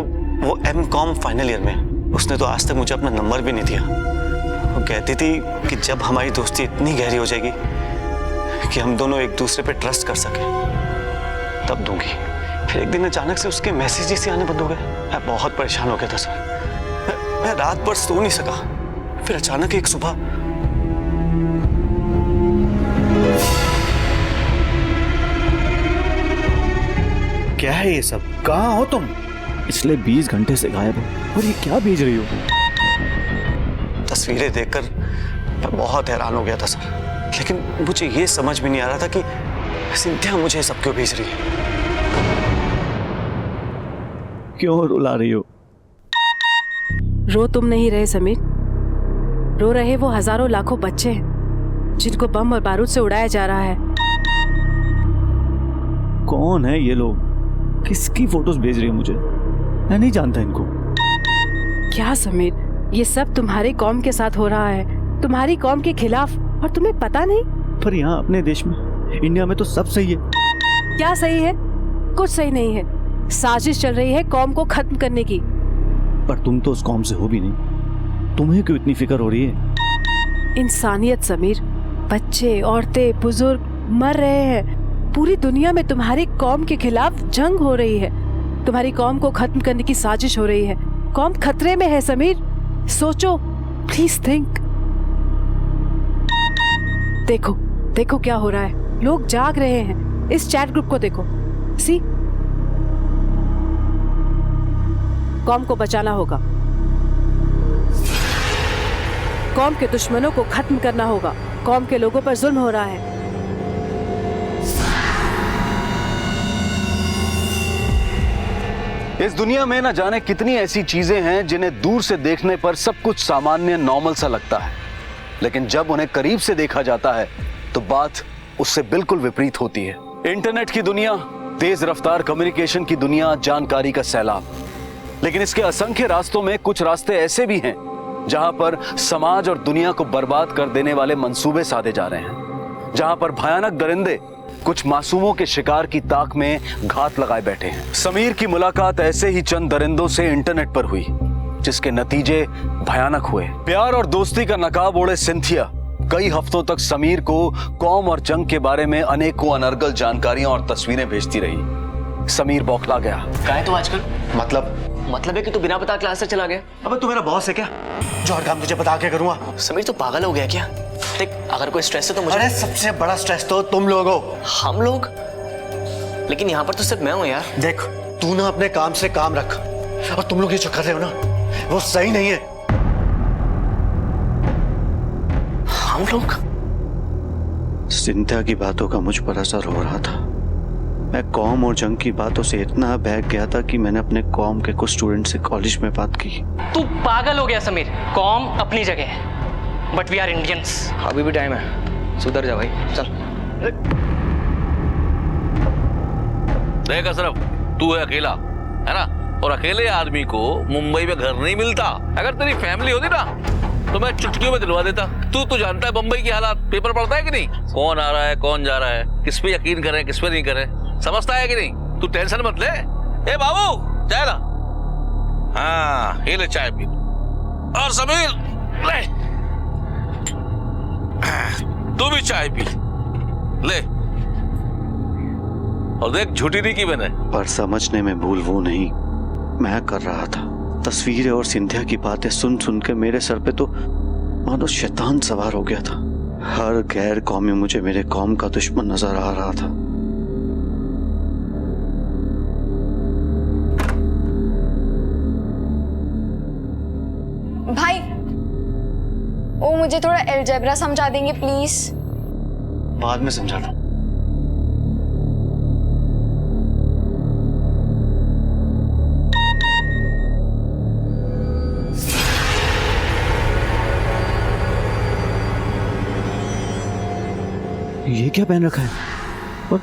M.Com फाइनल ईयर में। उसने तो आज तक मुझे अपना नंबर भी नहीं दिया। वो कहती थी कि जब हमारी दोस्ती इतनी गहरी हो जाएगी कि हम दोनों एक दूसरे पे ट्रस्ट कर सके तब दूंगी। फिर एक दिन अचानक से उसके मैसेजेस ही आने बंद हो गए। मैं बहुत परेशान हो गया था सर, मैं रात भर सो नहीं सका। फिर अचानक एक सुबह क्या है ये सब? कहाँ हो तुम? पिछले 20 घंटे से गायब हो, और ये क्या भेज रही हो? तस्वीरें देखकर मैं बहुत हैरान हो गया था सर, लेकिन मुझे ये समझ में नहीं आ रहा था कि सिंथिया मुझे सब क्यों भेज रही है। क्यों रुला रही हो? रो तुम नहीं रहे समीर, रो रहे वो हजारों लाखों बच्चे हैं जिनको बम और बारूद से उड़ाया जा रहा है। कौन है ये लोग? किसकी फोटोज भेज रही हो मुझे? मैं नहीं जानता इनको। क्या समीर, ये सब तुम्हारे कौम के साथ हो रहा है। तुम्हारी कौम के खिलाफ, और तुम्हें पता नहीं? पर यहाँ अपने देश में, इंडिया में तो सब सही है। क्या सही है? कुछ सही नहीं है। साजिश चल रही है कौम को खत्म करने की। पर तुम तो उस कौम से हो भी नहीं, तुम्हें क्यों इतनी फिक्र हो रही है? इंसानियत समीर, बच्चे, औरतें, बुजुर्ग मर रहे हैं। पूरी दुनिया में तुम्हारी कौम के खिलाफ जंग हो रही है। तुम्हारी कौम को खत्म करने की साजिश हो रही है। कौम खतरे में है समीर, सोचो, प्लीज थिंक। देखो देखो क्या हो रहा है, लोग जाग रहे हैं। इस चैट ग्रुप को देखो, सी। कौम को बचाना होगा, कौम के दुश्मनों को खत्म करना होगा। कौम के लोगों पर जुल्म हो रहा है। इस दुनिया में न जाने कितनी ऐसी चीजें हैं जिन्हें दूर से देखने पर सब कुछ सामान्य, नॉर्मल सा लगता है, लेकिन जब उन्हें करीब से देखा जाता है तो बात उससे बिल्कुल विपरीत होती है। इंटरनेट की दुनिया, तेज रफ्तार कम्युनिकेशन की दुनिया, जानकारी का सैलाब। लेकिन इसके असंख्य रास्तों में कुछ रास्ते ऐसे भी हैं जहां पर समाज और दुनिया को बर्बाद कर देने वाले मंसूबे साधे जा रहे हैं, जहां पर भयानक दरिंदे कुछ मासूमों के शिकार की ताक में घात लगाए बैठे हैं। समीर की मुलाकात ऐसे ही चंद दरिंदों से इंटरनेट पर हुई, जिसके नतीजे भयानक हुए। प्यार और दोस्ती का नकाब ओढ़े सिंथिया कई हफ्तों तक समीर को कौम और जंग के बारे में अनेकों अनर्गल जानकारियां और तस्वीरें भेजती रही। समीर बौखला गया। क्या है तू आजकल? मतलब है कि तू बिना बता क्लास से चला गया? अबे तू मेरा बॉस है क्या जो हर काम तुझे बता के करूंगा? समीर तू पागल हो गया क्या? देख, अगर कोई स्ट्रेस है तो मुझे। अरे सबसे बड़ा स्ट्रेस तो तुम लोग हो। हम लोग? लेकिन यहाँ पर तो सिर्फ मैं हूँ यार। देख, तू ना अपने काम से काम रख, और तुम लोग ये जो कर रहे हो ना वो सही नहीं है। हम लोग? सिंथिया की बातों का मुझ पर असर हो रहा था। मैं कौम और जंग की बातों से इतना बहक गया था कि मैंने अपने कौम के कुछ स्टूडेंट से कॉलेज में बात की। तू पागल हो गया समीर। कौम अपनी जगह है, बट वी आर इंडियंस। अभी भी टाइम है, सुधर जा भाई, चल। देख अशरफ, तू है अकेला, है ना? और अकेले आदमी को मुंबई में घर नहीं मिलता। अगर तेरी फैमिली होती ना तो मैं चुटकियों में दिलवा देता। तू तो जानता है बंबई की हालात, पेपर पढ़ता है कि नहीं? कौन आ रहा है, कौन जा रहा है, किस पे यकीन करें, किस पे नहीं करें, समझता है कि नहीं? तू टेंशन मत ले। ए बाबू, चाय ला। हाँ, ये ले चाय पी। और समीर, ले तू भी चाय पी ले। और देख, झूठी नहीं की मैंने। पर समझने में भूल वो नहीं, मैं कर रहा था। तस्वीरें और सिंथिया की बातें सुन सुन के मेरे सर पे तो मानो शैतान सवार हो गया था। हर गैर कौमी मुझे मेरे कौम का दुश्मन नजर आ रहा था। भाई, वो मुझे थोड़ा अलजेब्रा समझा देंगे प्लीज? बाद में समझा दूं। ये क्या पहन रखा है? और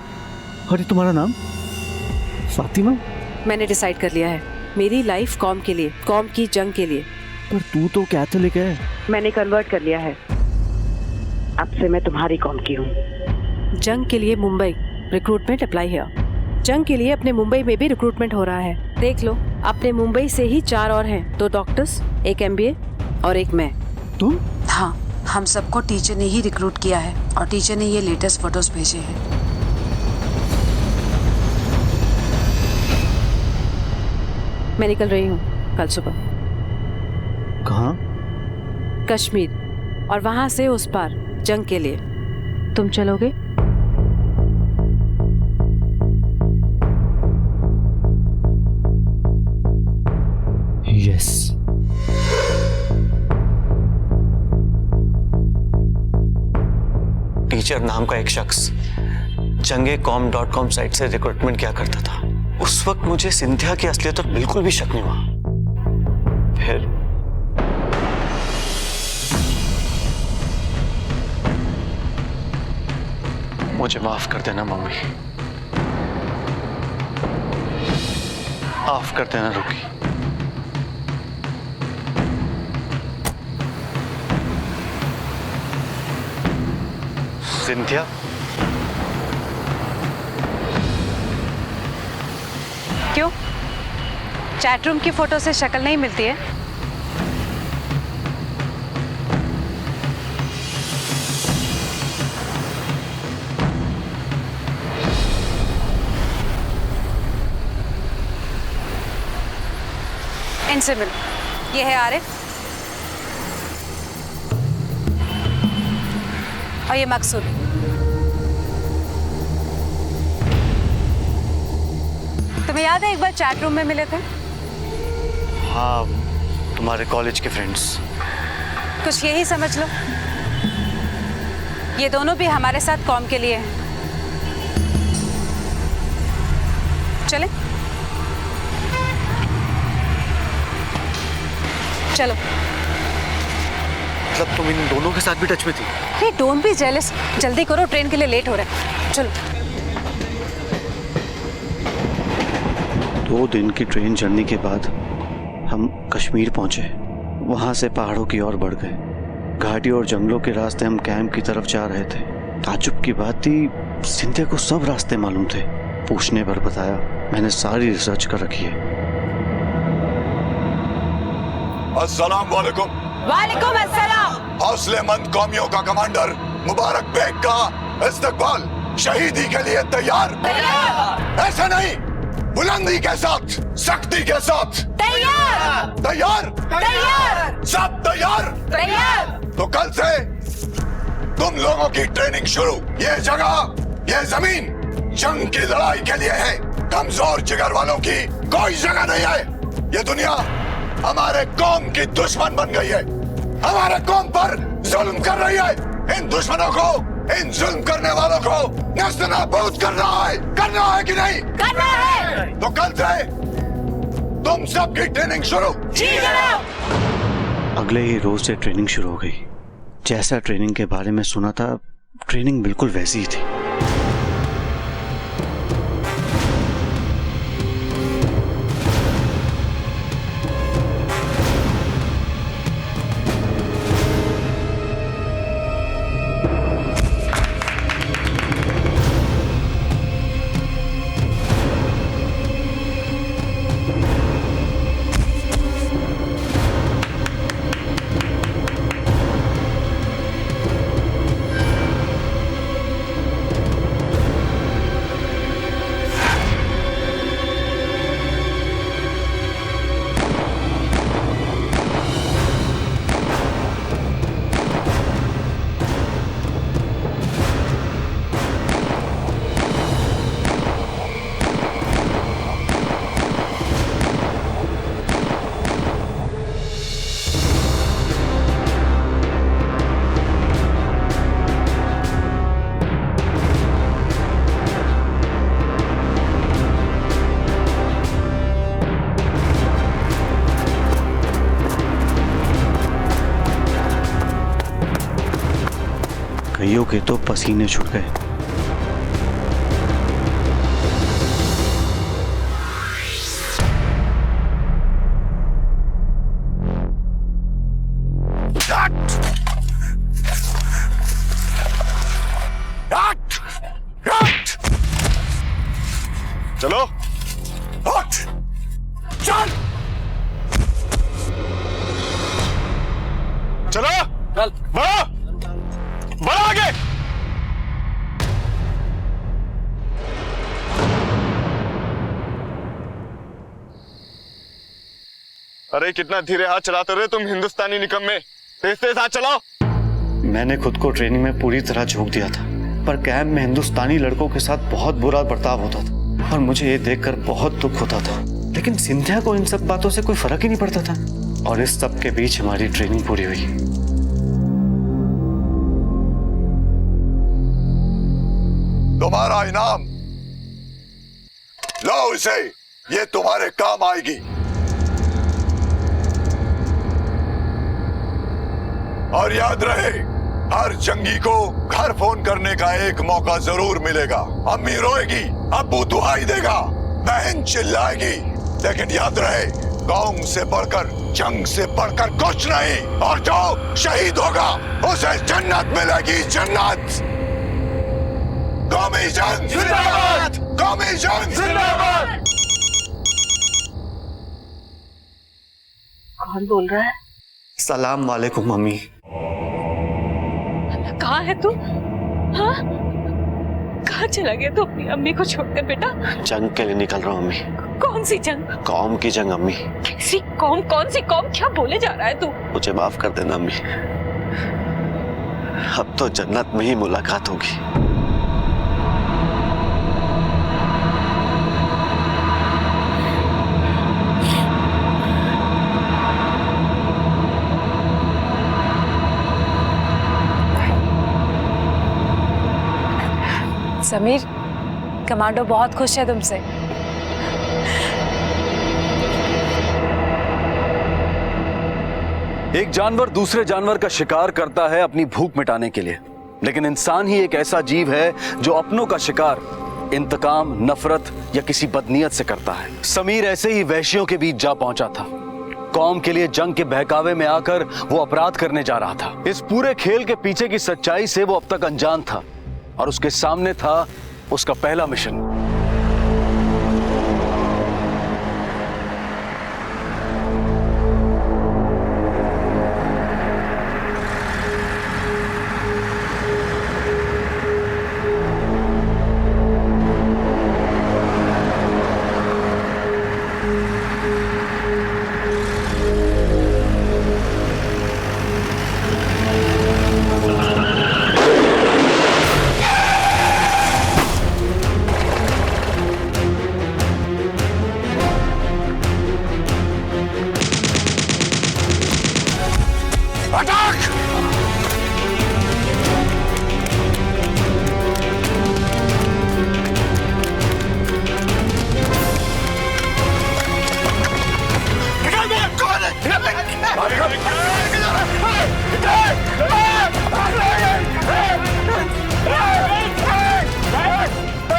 अरे तुम्हारा नाम? फातिमा? मैंने डिसाइड कर लिया है, मेरी लाइफ कौम के लिए, कौम की जंग के लिए। पर तू तो कैथोलिक है। मैंने कन्वर्ट कर लिया है, अब से मैं तुम्हारी कौम की हूँ। जंग के लिए मुंबई, रिक्रूटमेंट अप्लाई है। जंग के लिए अपने मुंबई में भी रिक्रूटमेंट हो रहा है। देख लो, अपने मुंबई से ही 4 और हैं, 2 डॉक्टर्स, 1 MBA और 1 मैं। तुम? हाँ, हम सबको टीचर ने ही रिक्रूट किया है और टीचर ने ये लेटेस्ट फोटोज भेजे हैं। मैं निकल रही हूँ कल सुबह। कहाँ? कश्मीर, और वहां से उस पार जंग के लिए। तुम चलोगे? यस। टीचर नाम का एक शख्स jangecom.com साइट से रिक्रूटमेंट किया करता था। उस वक्त मुझे सिंथिया की असलियत पर बिल्कुल भी शक नहीं हुआ। फिर मुझे माफ कर देना मम्मी, माफ कर देना रुकी। सिंथिया? क्यों? चैटरूम की फोटो से शक्ल नहीं मिलती है? इनसे मिल। ये है आरिफ और ये मकसूद। तुम्हें याद है एक बार चैट रूम में मिले थे? हाँ, तुम्हारे कॉलेज के फ्रेंड्स। कुछ यही समझ लो, ये दोनों भी हमारे साथ कॉम के लिए हैं। चले चलो। मतलब तुम इन दोनों के साथ भी टच में थी? अरे डोंट बी जेलस, जल्दी करो, ट्रेन के लिए लेट हो रहा है। चलो। 2 दिन की ट्रेन जर्नी के बाद हम कश्मीर पहुंचे। वहां से पहाड़ों की ओर बढ़ गए। घाटी और जंगलों के रास्ते हम कैंप की तरफ जा रहे थे। ताज्जुब की बात थी, सिंधिया को सब रास्ते मालूम थे। पूछने पर बताया, मैंने सारी रिसर्च कर रखी है। अस्सलाम वालेकुम। वालेकुम अस्सलाम। हौसलेमंद कौमियों का कमांडर मुबारक बेग का इस्तकबाल। शहीदी के लिए तैयार? तैयार। ऐसे नहीं, बुलंदी के साथ, सख्ती के साथ। तैयार। तैयार। तैयार। सब तैयार? तैयार। तो कल से तुम लोगों की ट्रेनिंग शुरू। ये जगह, ये जमीन जंग की लड़ाई के लिए है। कमजोर जिगर वालों की कोई जगह नहीं है। ये दुनिया हमारे कौम की दुश्मन बन गई है, हमारे कौम पर जुल्म कर रही है। इन दुश्मनों को, इन जुल्म करने वालों को नेस्तनाबूद करना है कि नहीं? करना है। तो कल से तुम सबकी ट्रेनिंग शुरू। जी जनाब। अगले ही रोज से ट्रेनिंग शुरू हो गई। जैसा ट्रेनिंग के बारे में सुना था, ट्रेनिंग बिल्कुल वैसी ही थी। कईयों के तो पसीने छूट गए। चलो, हट, चल, चलो, चल, बढ़ो, बढ़ो आगे। अरे कितना धीरे हाथ चलाते रहे तुम हिंदुस्तानी निकम्मे, तेज तेज हाथ चलाओ। मैंने खुद को ट्रेनिंग में पूरी तरह झोंक दिया था, पर कैंप में हिंदुस्तानी लड़कों के साथ बहुत बुरा बर्ताव होता था और मुझे ये देखकर बहुत दुख होता था। लेकिन सिंधिया को इन सब बातों से कोई फर्क ही नहीं पड़ता था और इस सब के बीच हमारी ट्रेनिंग पूरी हुई। तुम्हारा इनाम लो इसे, ये तुम्हारे काम आएगी। और याद रहे, हर जंगी को घर फोन करने का एक मौका जरूर मिलेगा। अम्मी रोएगी, अब्बू दुहाई देगा, बहन चिल्लाएगी, लेकिन याद रहे, कौम से बढ़कर, जंग से बढ़कर कुछ नहीं। और जो शहीद होगा उसे जन्नत मिलेगी, जन्नत। कौमी जंग जिंदाबाद, कौमी जंग जिंदाबाद। कौन बोल रहा है? सलाम वालेकुम मम्मी। कहाँ है तू? हाँ? कहाँ चला गया तू अपनी अम्मी को छोड़कर बेटा? जंग के लिए निकल रहा हूँ अम्मी। कौन सी जंग? कौम की जंग अम्मी। कैसी कौम? कौन सी कौम? क्या बोले जा रहा है तू? मुझे माफ कर देना अम्मी, अब तो जन्नत में ही मुलाकात होगी। समीर, कमांडो बहुत खुश है तुमसे। एक जानवर दूसरे जानवर का शिकार करता है अपनी भूख मिटाने के लिए, लेकिन इंसान ही एक ऐसा जीव है जो अपनों का शिकार इंतकाम, नफरत या किसी बदनीयत से करता है। समीर ऐसे ही वहशियों के बीच जा पहुंचा था। कौम के लिए जंग के बहकावे में आकर वो अपराध करने जा रहा था। इस पूरे खेल के पीछे की सच्चाई से वो अब तक अनजान था और उसके सामने था उसका पहला मिशन।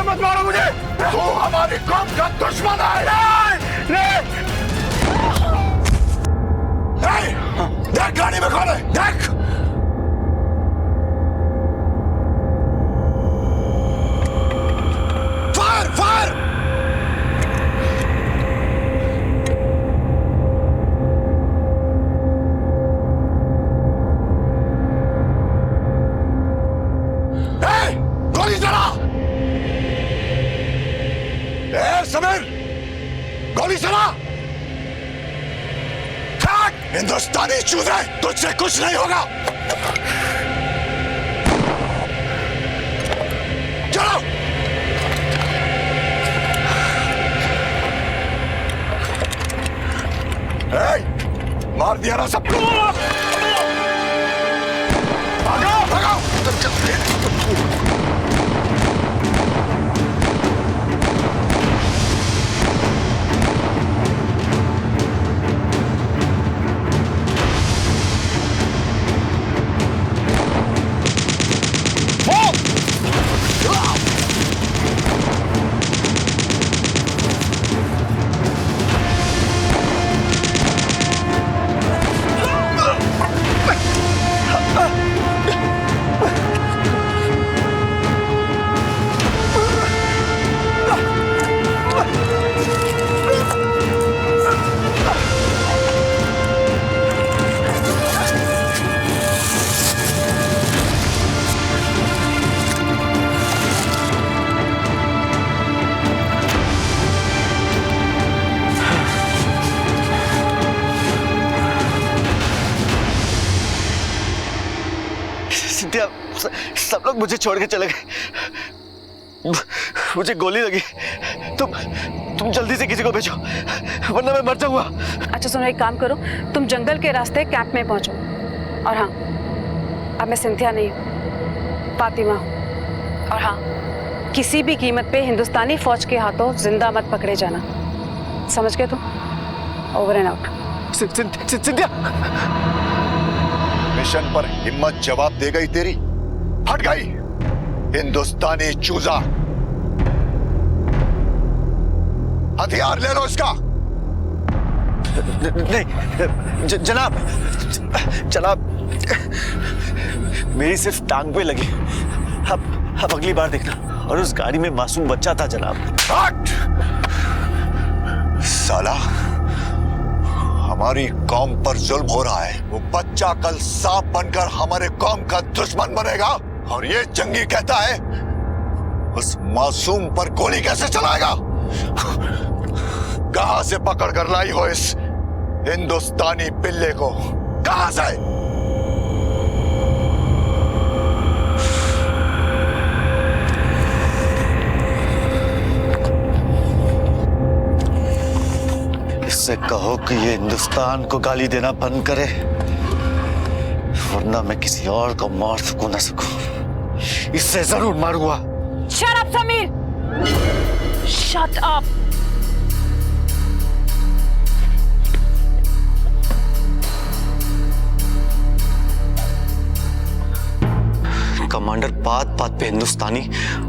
मत मारो मुझे, तू हमारी कौम का दुश्मन है। देख गाड़ी में कौन है, देख। Fire fire. गोली चला। समीर, गोली चला। हिंदुस्तानी चूजे, तुझसे कुछ नहीं होगा। चलो। मार दिया ना सबको। भागो भागो। सब लोग मुझे छोड़ के चले गए। मुझे गोली लगी। तुम जल्दी से किसी को भेजो, वरना मैं मर जाऊंगा। अच्छा सुनो, एक काम करो, तुम जंगल के रास्ते कैंप में पहुंचो। और हाँ, अब मैं सिंथिया नहीं हूँ, फातिमा हूँ। और हाँ, किसी भी कीमत पे हिंदुस्तानी फौज के हाथों जिंदा मत पकड़े जाना, समझ गए तुम? Over and out. Cynthia, mission पर हिम्मत जवाब दे गई तेरी, हट गई हिंदुस्तानी चूजा। हथियार ले लो इसका। नहीं जनाब, मेरी सिर्फ टांग पे लगी, अब अगली बार देखना। और उस गाड़ी में मासूम बच्चा था जनाब। हट! साला, हमारी कौम पर जुल्म हो रहा है। वो बच्चा कल सांप बनकर हमारे कौम का दुश्मन बनेगा और ये जंगी कहता है उस मासूम पर गोली कैसे चलाएगा? कहां से पकड़ कर लाई हो इस हिंदुस्तानी पिल्ले को? कहां से? इससे कहो कि ये हिंदुस्तान को गाली देना बंद करे, वरना मैं किसी और को मार सकूं ना सकूं, इससे जरूर मारूंगा। Shut up, Sameer! Shut up! Commander बात बात पे हिंदुस्तानी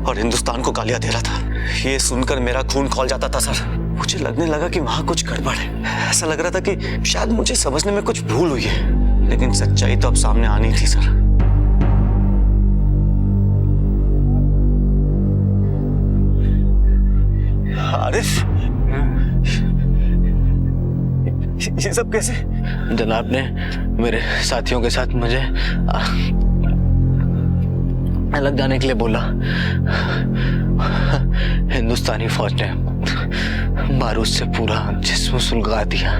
और हिंदुस्तान को गालियां दे रहा था। ये सुनकर मेरा खून खौल जाता था सर। मुझे लगने लगा कि वहां कुछ गड़बड़ है। ऐसा लग रहा था कि शायद मुझे समझने में कुछ भूल हुई है, लेकिन सच्चाई तो अब सामने आनी थी सर। आरिफ, ये सब कैसे? जनाब ने मेरे साथियों के साथ मुझे अलग जाने के लिए बोला। हिंदुस्तानी फौज ने बारूद से पूरा जिस्म सुलगा दिया।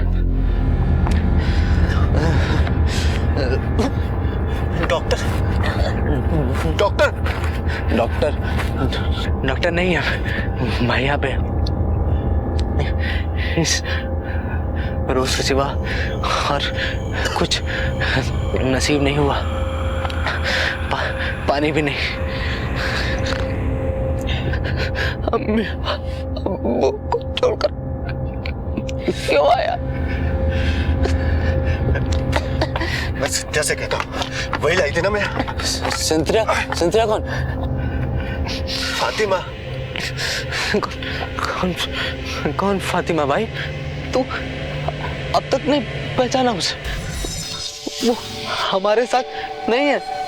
डॉक्टर डॉक्टर डॉक्टर डॉक्टर नहीं है भाई यहाँ पे। इस रोज के सिवा और कुछ नसीब नहीं हुआ। पानी भी नहीं। अम्मू को छोड़कर क्यों आया? मैं सिंथिया से कहता हूँ, वही लाई थी ना मैं। सिंथिया कौन? फातिमा। कौन फातिमा भाई? तू अब तक नहीं पहचाना उसे? वो हमारे साथ नहीं है।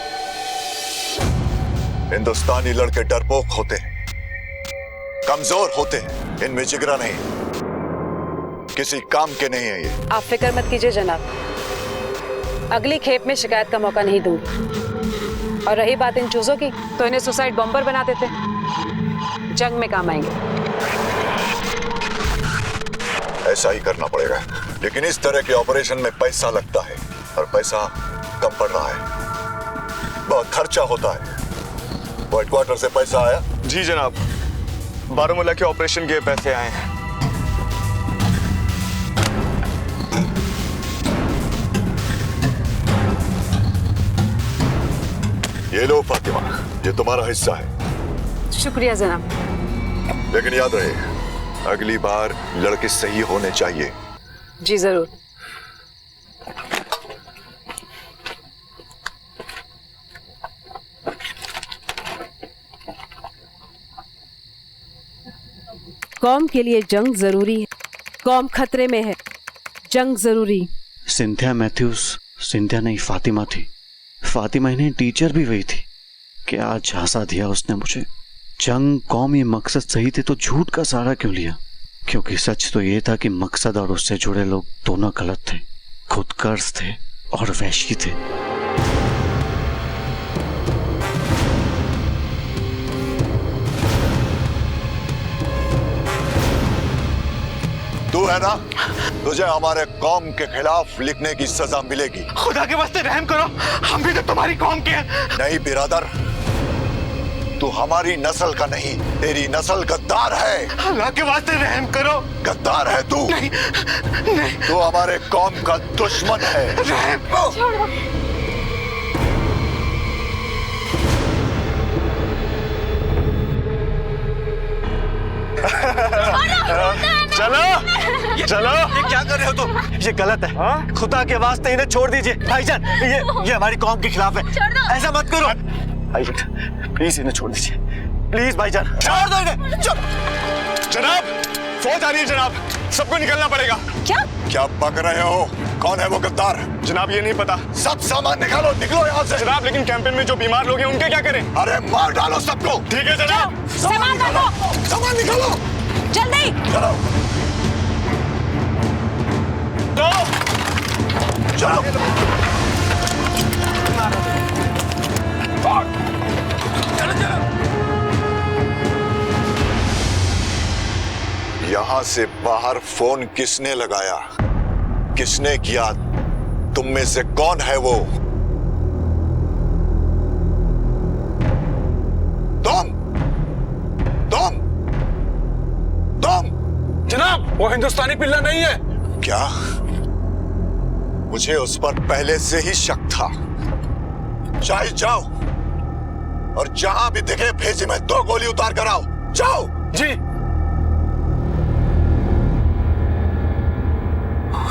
हिंदुस्तानी लड़के डरपोक होते हैं, कमजोर होते हैं, इनमें जिगरा नहीं, किसी काम के नहीं है ये। आप फिक्र मत कीजिए जनाब, अगली खेप में शिकायत का मौका नहीं दूंगी। और रही बात इन चूजों की, तो इन्हें सुसाइड बॉम्बर बना देते, जंग में काम आएंगे। ऐसा ही करना पड़ेगा, लेकिन इस तरह के ऑपरेशन में पैसा लगता है और पैसा कम पड़ रहा है, बहुत खर्चा होता है। हेडक्वार्टर से पैसा आया? जी जनाब, बारामूला के ऑपरेशन के पैसे आए हैं। ये लो फातिमा, ये तुम्हारा हिस्सा है। शुक्रिया जनाब। लेकिन याद रहे, अगली बार लड़के सही होने चाहिए। जी जरूर। कौम के लिए जंग जरूरी है, कौम खतरे में है, जंग जरूरी। सिंथिया मैथ्यूज सिंथिया नहीं फातिमा थी। फातिमा इन्हें टीचर भी वही थी। क्या झांसा दिया उसने मुझे। जंग कौम ये मकसद सही थे तो झूठ का सहारा क्यों लिया? क्योंकि सच तो ये था कि मकसद और उससे जुड़े लोग दोनों गलत थे, खुदगर्ज थे और वैशी थे। तू है ना, तुझे हमारे कौम के खिलाफ लिखने की सजा मिलेगी। खुदा के वास्ते रहम करो, हम भी तो तुम्हारी कौम के हैं। नहीं बिरादर, तू हमारी नस्ल का नहीं, तेरी नस्ल गद्दार है। अल्लाह के वास्ते रहम करो। गद्दार है तू। नहीं, नहीं। तू हमारे कौम का दुश्मन है। चलो चलो। ये क्या कर रहे हो तुम? ये गलत है। खुदा के वास्ते इन्हें छोड़ दीजिए भाईजान। ये हमारी कौम के खिलाफ है। ऐसा मत करो भाईजान, प्लीज इन्हें छोड़ दीजिए। प्लीज भाईजान छोड़ दो इन्हें। जनाब, फौज आ रही है जनाब। सबको निकलना पड़ेगा। क्या पक रहे हो? कौन है वो गद्दार? जनाब ये नहीं पता। सब सामान निकालो, निकलो यहाँ से। जनाब लेकिन कैंपेन में जो बीमार लोग हैं उनके क्या करें? अरे मार डालो सबको। ठीक है जनाब। सामान निकालो, सामान निकालो जल्दी। चलो चलो। यहां से बाहर फोन किसने लगाया? किसने किया? तुम में से कौन है वो? तुम जनाब वो हिंदुस्तानी पिल्ला नहीं है। क्या? मुझे उस पर पहले से ही शक था। चाहे जाओ और जहां भी दिखे भेजी में 2 गोली उतार कर आओ। जाओ। जी।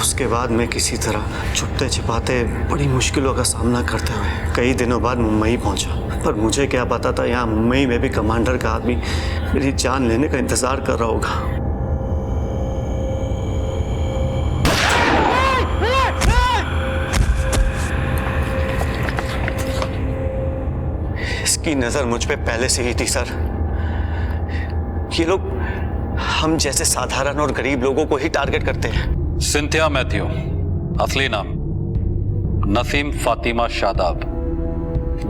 उसके बाद मैं किसी तरह छुपते छिपाते बड़ी मुश्किलों का सामना करते हुए कई दिनों बाद मुंबई पहुंचा। पर मुझे क्या पता था यहाँ मुंबई में भी कमांडर का आदमी मेरी जान लेने का इंतजार कर रहा होगा। इसकी नजर मुझ पे पहले से ही थी सर। ये लोग हम जैसे साधारण और गरीब लोगों को ही टारगेट करते हैं। सिंथिया मैथ्यू, असली नाम नसीम फातिमा शादाब।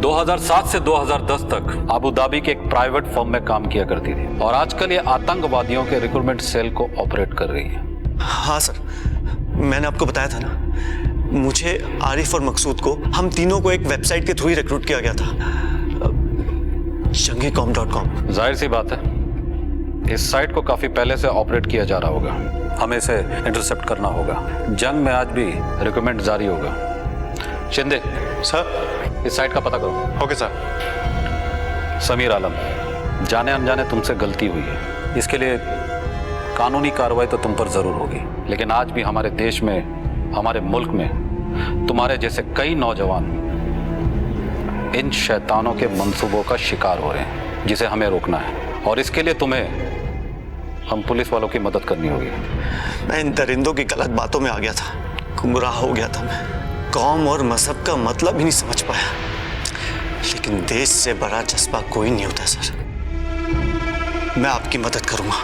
2007 से 2010 तक अबू धाबी के एक प्राइवेट फर्म में काम किया करती थी और आजकल ये आतंकवादियों के रिक्रूटमेंट सेल को ऑपरेट कर रही है। हाँ सर, मैंने आपको बताया था ना, मुझे आरिफ और मकसूद को हम तीनों को एक वेबसाइट के थ्रू ही रिक्रूट किया गया था, jangecom.com। जाहिर सी बात है, इस साइट को काफी पहले से ऑपरेट किया जा रहा होगा। हमें इसे इंटरसेप्ट करना होगा। जंग में आज भी रिक्रूटमेंट जारी होगा। शिंदे सर, इस साइट का पता करो। Okay sir. समीर आलम, जाने अनजाने तुमसे गलती हुई है, इसके लिए कानूनी कार्रवाई तो तुम पर जरूर होगी। लेकिन आज भी हमारे देश में, हमारे मुल्क में तुम्हारे जैसे कई नौजवान इन शैतानों के मंसूबों का शिकार हो रहे हैं, जिसे हमें रोकना है। और इसके लिए तुम्हें हम पुलिस वालों की मदद करनी होगी। मैं इन दरिंदों की गलत बातों में आ गया था, गुमराह हो गया था मैं। कौम और मजहब का मतलब ही नहीं समझ पाया। लेकिन देश से बड़ा जज्बा कोई नहीं होता सर। मैं आपकी मदद करूंगा।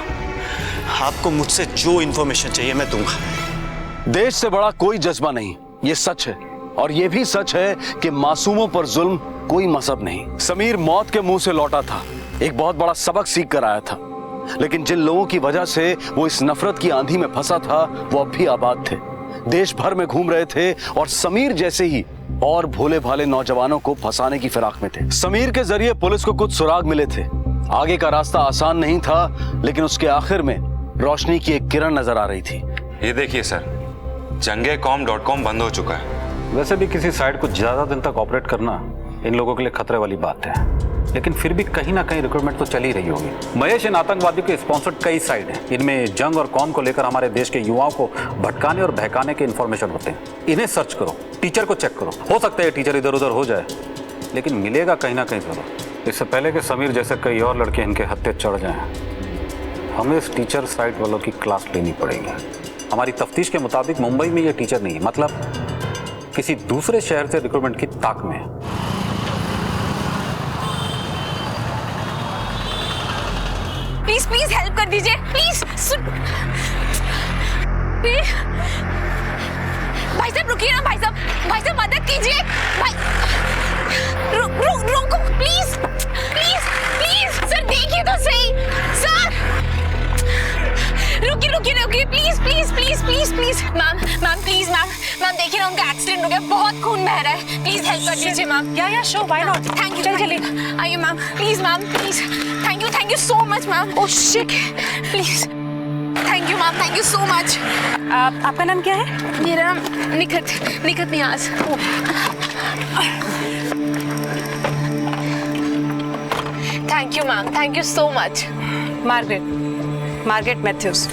आपको मुझसे जो इंफॉर्मेशन चाहिए मैं दूंगा। देश से बड़ा कोई जज्बा नहीं, ये सच है। और ये भी सच है कि मासूमों पर जुल्म कोई मजहब नहीं। समीर मौत के मुंह से लौटा था, एक बहुत बड़ा सबक सीख कर आया था। लेकिन जिन लोगों की वजह से वो इस नफरत की आंधी में फंसा था, वो अब भी आबाद थे, देश भर में घूम रहे थे और समीर जैसे ही और भोले भाले नौजवानों को फंसाने की फिराक में थे। समीर के जरिए पुलिस को कुछ सुराग मिले थे। आगे का रास्ता आसान नहीं था, लेकिन उसके आखिर में रोशनी की एक किरण नजर आ रही थी। ये देखिए सर, jangecom.com बंद हो चुका है। वैसे भी किसी साइट को ज्यादा दिन तक ऑपरेट करना इन लोगों के लिए खतरे वाली बात है, लेकिन फिर भी कहीं ना कहीं रिक्रूटमेंट तो चल ही रही होगी। महेश, इन आतंकवादियों के स्पॉन्सर्ड कई साइट हैं। इनमें जंग और कौम को लेकर हमारे देश के युवाओं को भटकाने और बहकाने के इन्फॉर्मेशन होते हैं। इन्हें सर्च करो, टीचर को चेक करो। हो सकता है टीचर इधर उधर हो जाए, लेकिन मिलेगा कहीं ना कहीं जरूर। इससे पहले कि समीर जैसे कई और लड़के इनके हत्थे चढ़ जाएं, हमें इस टीचर साइट वालों की क्लास लेनी पड़ेगी। हमारी तफ्तीश के मुताबिक मुंबई में ये टीचर नहीं है, मतलब किसी दूसरे शहर से रिक्रूटमेंट की ताक में है। प्लीज प्लीज हेल्प कर दीजिए, प्लीज। भाई साहब रुकिए ना, भाई साहब मदद कीजिए। भाई रोको प्लीज प्लीज प्लीज। सर देखिए तो सही सर। रुकिए please please please please please. Ma'am please ma'am देखिए ना, उनका एक्सीडेंट हो गया, बहुत खून बह रहा है। प्लीज हेल्प कर दीजिए मैम। या show why not. Thank you. चलिए आइए ma'am, please thank you so much ma'am. Oh shit, please thank you ma'am, thank you so much. आपका नाम क्या है? मेरा नाम Nikhat Niyaz. Thank you ma'am, thank you so much. Margaret Mathews.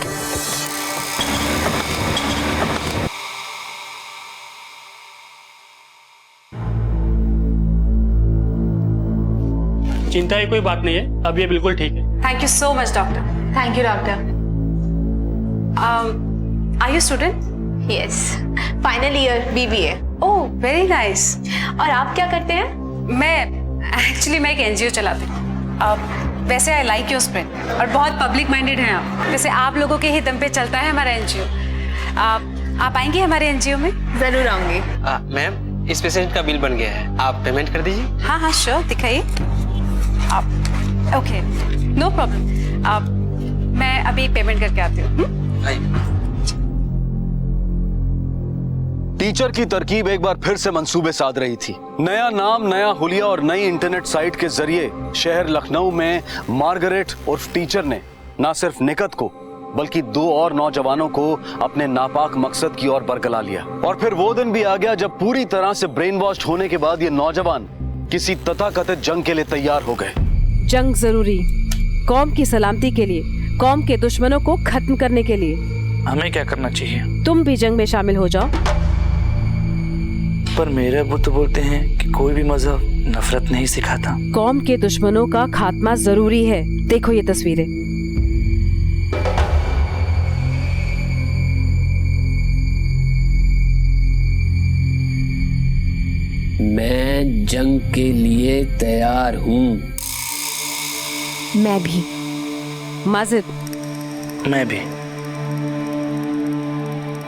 चिंता की कोई बात नहीं है, अब ये बिल्कुल ठीक है। Thank you so much doctor. Thank you doctor. Are you student? Yes, final year BBA। Oh very nice. और आप क्या करते हैं? मैं एक एनजीओ चलाती हूँ। वैसे आई लाइक योर स्पिरिट और बहुत पब्लिक माइंडेड हैं आप। वैसे आप लोगों के ही दम पे चलता है हमारा एनजीओ। आप आएंगे हमारे एनजीओ में? जरूर आऊंगी। मैम, इस पेशेंट का बिल बन गया है, आप पेमेंट कर दीजिए। हाँ हाँ श्योर, दिखाइए आप। Okay no problem. मैं अभी पेमेंट करके आती हूँ। टीचर की तरकीब एक बार फिर से मंसूबे साध रही थी। नया नाम, नया हुलिया और नई इंटरनेट साइट के जरिए शहर लखनऊ में मार्गरेट उर्फ टीचर ने न सिर्फ निकत को बल्कि 2 और नौजवानों को अपने नापाक मकसद की ओर बरगला लिया। और फिर वो दिन भी आ गया जब पूरी तरह से ब्रेन वॉश होने के बाद ये नौजवान किसी तथाकथित जंग के लिए तैयार हो गए। जंग जरूरी, कौम की सलामती के लिए, कौम के दुश्मनों को खत्म करने के लिए। हमें क्या करना चाहिए? तुम भी जंग में शामिल हो जाओ। पर मेरे अब्बू तो बोलते हैं कि कोई भी मजहब नफरत नहीं सिखाता। कौम के दुश्मनों का खात्मा जरूरी है। देखो ये तस्वीरें। मैं जंग के लिए तैयार हूँ। मैं भी। माजिद? मैं भी।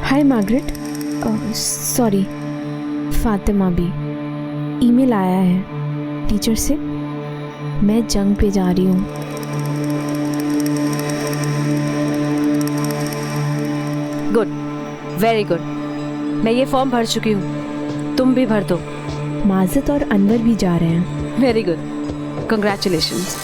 हाय मार्गरेट, सॉरी, फातिमा भी। ईमेल आया है टीचर से, मैं जंग पे जा रही हूँ। Good, very good. मैं ये फॉर्म भर चुकी हूँ, तुम भी भर दो। माजिद और अनवर भी जा रहे हैं। Very good, congratulations.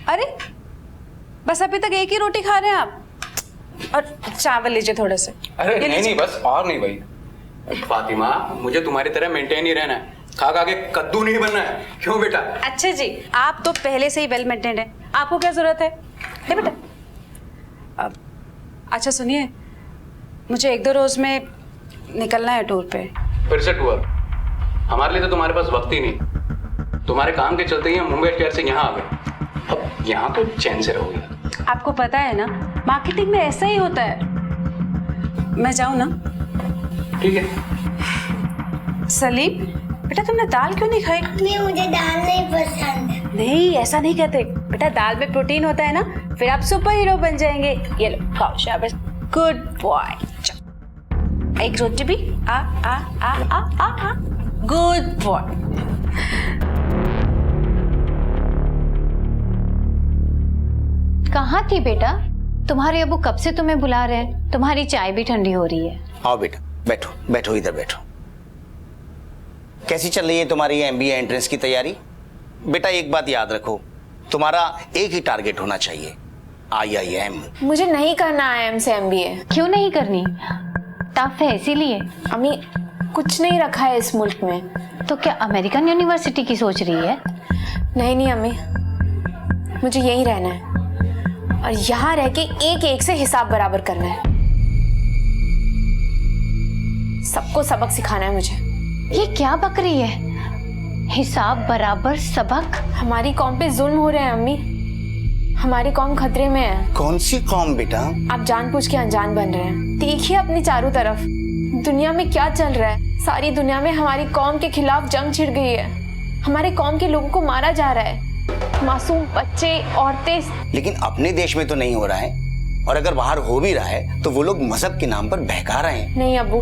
अरे बस अभी तक एक ही रोटी खा रहे हैं आप? और चावल लीजिए थोड़े से। अरे नहीं बस और नहीं भाई। फातिमा, मुझे तुम्हारी तरह मेंटेन ही रहना है, खा खा के कद्दू नहीं बनना है। क्यों बेटा? अच्छा जी, आप तो पहले से ही वेल मेंटेन्ड है, आपको क्या जरूरत है? ले बेटा। अच्छा सुनिए, मुझे 1-2 रोज में निकलना है टूर पे। फिर से टूर? हमारे लिए तो तुम्हारे पास वक्त ही नहीं। तुम्हारे काम के चलते ही हम मुंबई शहर से यहाँ आ गए। अब यहाँ तो चैन से रहोगे। आपको पता है ना, मार्केटिंग में ऐसा ही होता है। मैं जाऊँ ना? ठीक है। सलीम बेटा, तुमने दाल क्यों नहीं खाई? नहीं, मुझे दाल नहीं पसंद। नहीं, ऐसा नहीं कहते बेटा, दाल में प्रोटीन होता है ना, फिर आप सुपर हीरो बन जाएंगे। ये लो खाओ, शाबाश, गुड बॉय। एक रोटी भी। आ आ आ आ आ आ, गुड बॉय। कहाँ थी बेटा? तुम्हारे अब्बू कब से तुम्हें बुला रहे हैं, तुम्हारी चाय भी ठंडी हो रही है। आओ बेटा, बैठो बैठो, इधर बैठो। कैसी चल रही है तुम्हारी MBA एंट्रेंस की तैयारी? बेटा एक बात याद रखो, तुम्हारा एक ही टारगेट होना चाहिए, IIM। मुझे नहीं करना IIM से MBA। क्यों नहीं करनी? टफ है इसीलिए। अम्मी, कुछ नहीं रखा है इस मुल्क में। तो क्या अमेरिकन यूनिवर्सिटी की सोच रही है? नहीं अम्मी, मुझे यहीं रहना है और यहाँ रह के एक से हिसाब बराबर करना है। सबको सबक सिखाना है मुझे। ये क्या बक रही है? हिसाब बराबर सबक? हमारी कौम पे जुल्म हो रहे हैं अम्मी, हमारी कौम खतरे में है। कौन सी कौम बेटा? आप जानबूझ के अनजान बन रहे हैं। देखिए अपनी चारों तरफ दुनिया में क्या चल रहा है। सारी दुनिया में हमारी कौम के खिलाफ जंग छिड़ गई है। हमारे कौम के लोगों को मारा जा रहा है, मासूम बच्चे, औरतें। लेकिन अपने देश में तो नहीं हो रहा है, और अगर बाहर हो भी रहा है तो वो लोग मजहब के नाम पर बहका रहे हैं। नहीं अब्बू,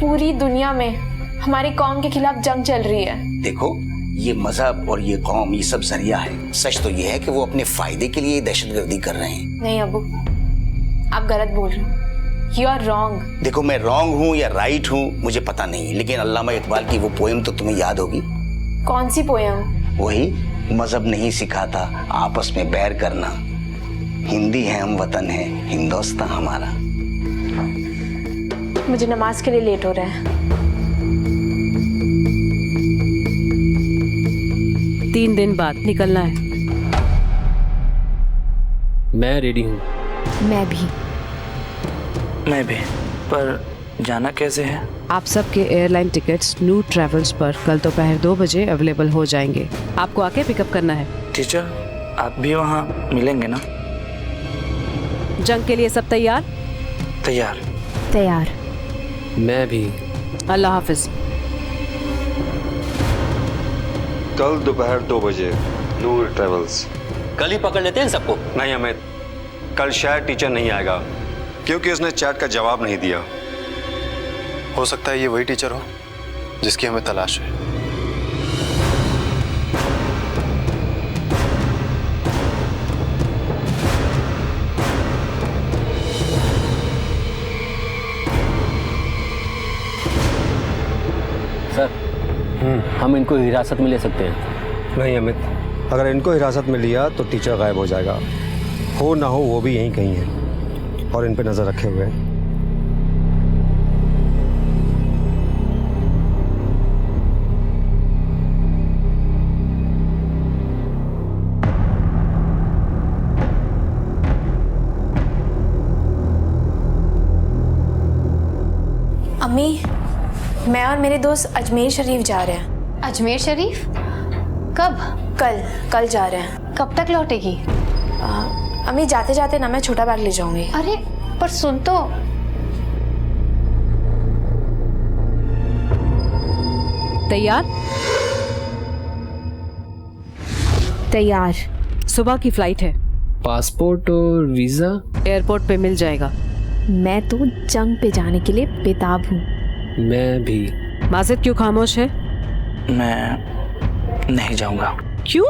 पूरी दुनिया में हमारी कौम के खिलाफ जंग चल रही है। देखो, ये मजहब और ये कौम, ये सब जरिया है। सच तो ये है कि वो अपने फायदे के लिए दहशतगर्दी कर रहे हैं। नहीं अब्बू, आप गलत बोल रहे हो। You are wrong। देखो, मैं रॉन्ग हूँ या राइट हूँ मुझे पता नहीं, लेकिन अल्लामा इकबाल की वो पोएम तो तुम्हें याद होगी। कौन सी पोएम? वही, मजहब नहीं सिखाता आपस में बैर करना, हिंदी है हम वतन है हिंदुस्तान हमारा। मुझे नमाज के लिए लेट हो रहा है। 3 दिन बाद निकलना है। मैं रेडी हूँ। मैं भी। मैं भी। पर जाना कैसे है? आप सबके एयरलाइन टिकट्स नू ट्रैवल्स पर कल दोपहर 2 बजे अवेलेबल हो जाएंगे। आपको आके पिकअप करना है। टीचर आप भी वहाँ मिलेंगे ना? जंग के लिए सब तैयार? तैयार। तैयार। मैं भी। अल्लाह हाफिज। कल दोपहर 2 बजे नूर ट्रेवल्स। कल ही पकड़ लेते हैं सबको। नहीं अमित, कल शायद टीचर नहीं आएगा क्योंकि उसने चैट का जवाब नहीं दिया। हो सकता है ये वही टीचर हो जिसकी हमें तलाश है। सर हम इनको हिरासत में ले सकते हैं? नहीं अमित, अगर इनको हिरासत में लिया तो टीचर गायब हो जाएगा। हो ना हो वो भी यहीं कहीं है और इन पे नजर रखे हुए हैं। अम्मी, मैं और मेरे दोस्त अजमेर शरीफ जा रहे हैं। अजमेर शरीफ? कब? कल जा रहे हैं। कब तक लौटेगी? अम्मी जाते जाते ना मैं छोटा बैग ले जाऊंगी। अरे पर सुन तो। तैयार? तैयार। सुबह की फ्लाइट है। पासपोर्ट और वीजा एयरपोर्ट पे मिल जाएगा। मैं तो जंग पे जाने के लिए बेताब हूँ। मैं भी। माजिद क्यों खामोश है? मैं नहीं जाऊंगा। क्यों?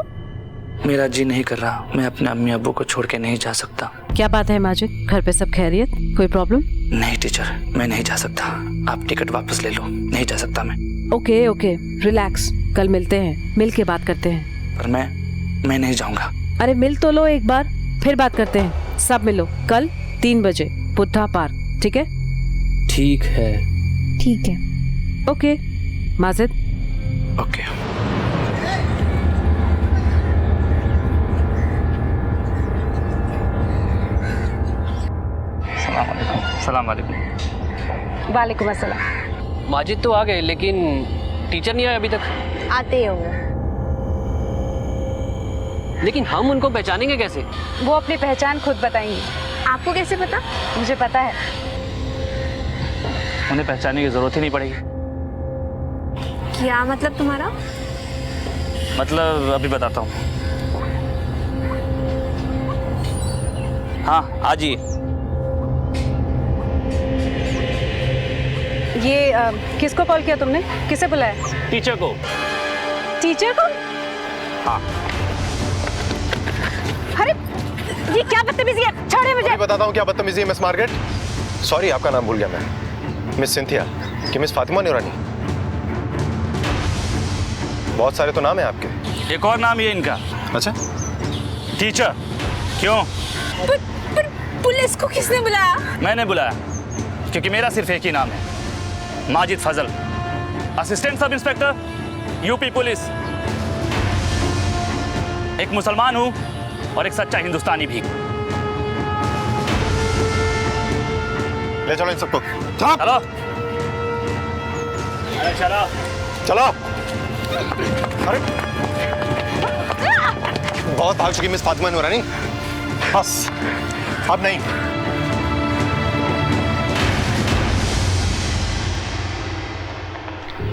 मेरा जी नहीं कर रहा। मैं अपने अम्मी अब्बू को छोड़ के नहीं जा सकता। क्या बात है माजिद, घर पे सब खैरियत? कोई प्रॉब्लम? नहीं टीचर, मैं नहीं जा सकता। आप टिकट वापस ले लो। नहीं जा सकता मैं। ओके ओके रिलैक्स, कल मिलते हैं, मिल के बात करते हैं। पर मैं नहीं जाऊंगा। अरे मिल तो लो एक बार, फिर बात करते हैं। सब मिलो कल 3 बजे बुद्धा पार्क, ठीक है? ठीक है। ठीक है। ओके माजिद। ओके। सलाम वालेकुम। वालेकुम अस्सलाम। माजिद तो आ गए लेकिन टीचर नहीं आए अभी तक। आते होंगे। लेकिन हम उनको पहचानेंगे कैसे? वो अपनी पहचान खुद बताएंगे। आपको कैसे पता? मुझे पता है। उन्हें पहचानने की जरूरत ही नहीं पड़ेगी। क्या मतलब तुम्हारा? मतलब अभी बताता हूँ। हाँ आ जाइए। ये किसको कॉल किया तुमने? किसे बुलाया? टीचर को। टीचर को? हाँ। अरे ये क्या बदतमीजी है? छोड़े मुझे। बताता हूँ क्या बदतमीजी है मिस मार्गरेट। सॉरी आपका नाम भूल गया मैं। मिस सिंथिया कि मिस फातिमा नूरानी? बहुत सारे तो नाम है आपके। एक और नाम ये इनका। अच्छा टीचर। क्यों? पुलिस को किसने बुलाया? मैंने बुलाया क्योंकि मेरा सिर्फ एक ही नाम है, Majid Fazal, assistant sub inspector UP police. एक मुसलमान हूं और एक सच्चा हिंदुस्तानी भी। ले चलो इन सबको। चलो चलो चलो। अरे बहुत भाग चुकी मिस फातिमा नूरानी, बस अब नहीं।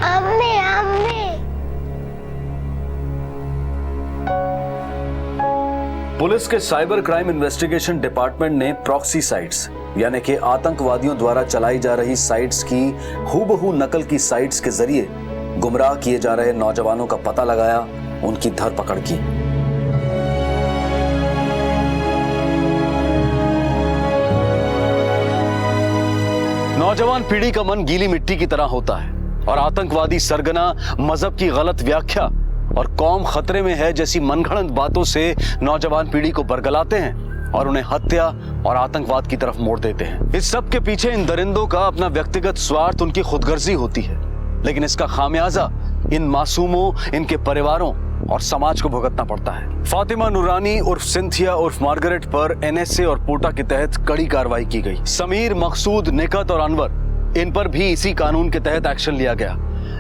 अम्मी अम्मी। पुलिस के साइबर क्राइम इन्वेस्टिगेशन डिपार्टमेंट ने प्रॉक्सी साइट्स यानी कि आतंकवादियों द्वारा चलाई जा रही साइट्स की हूबहू नकल की साइट्स के जरिए गुमराह किए जा रहे नौजवानों का पता लगाया, उनकी धरपकड़ की। नौजवान पीढ़ी का मन गीली मिट्टी की तरह होता है और आतंकवादी सरगना मजहब की गलत व्याख्या और कौम खतरे में है जैसी मनगढ़ंत बातों से नौजवान पीढ़ी को बरगलाते हैं और उन्हें हत्या और आतंकवाद की तरफ मोड़ देते हैं। इस सब के पीछे इन दरिंदों का अपना व्यक्तिगत स्वार्थ, उनकी खुदगर्जी होती है, लेकिन इसका खामियाजा इन मासूमों, इनके परिवारों और समाज को भुगतना पड़ता है। फातिमा नूरानी उर्फ सिंथिया उर्फ मार्गरेट पर एनएसए और पोटा के तहत कड़ी कार्रवाई की गई। समीर, मकसूद, निकत और अनवर इन पर भी इसी कानून के तहत एक्शन लिया गया,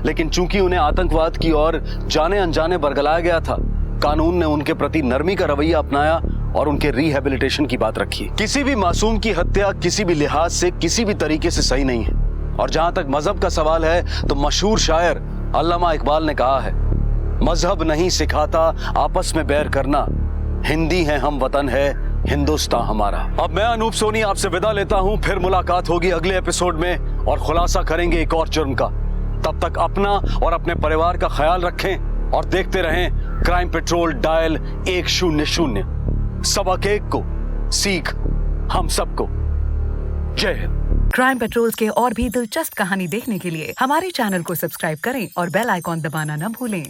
लेकिन चूंकि उन्हें आतंकवाद की ओर जाने अनजाने बरगलाया गया था, कानून ने उनके प्रति नरमी का रवैया अपनाया और उनके रिहेबिलिटेशन की बात रखी। किसी भी मासूम की हत्या किसी भी लिहाज से किसी भी तरीके से सही नहीं है। और जहां तक मजहब का सवाल है तो मशहूर शायर अल्लामा इकबाल ने कहा है, मजहब नहीं सिखाता आपस में बैर करना, हिंदी है हम वतन है हिंदुस्तान हमारा। अब मैं अनूप सोनी आपसे विदा लेता हूं, फिर मुलाकात होगी अगले एपिसोड में और खुलासा करेंगे एक और जुर्म का। तब तक अपना और अपने परिवार का ख्याल रखें और देखते रहें क्राइम पेट्रोल डायल 100। सबक एक को सीख हम सबको। जय हिंद। क्राइम पेट्रोल के और भी दिलचस्प कहानी देखने के लिए हमारे चैनल को सब्सक्राइब करें और बेल आइकॉन दबाना न भूलें।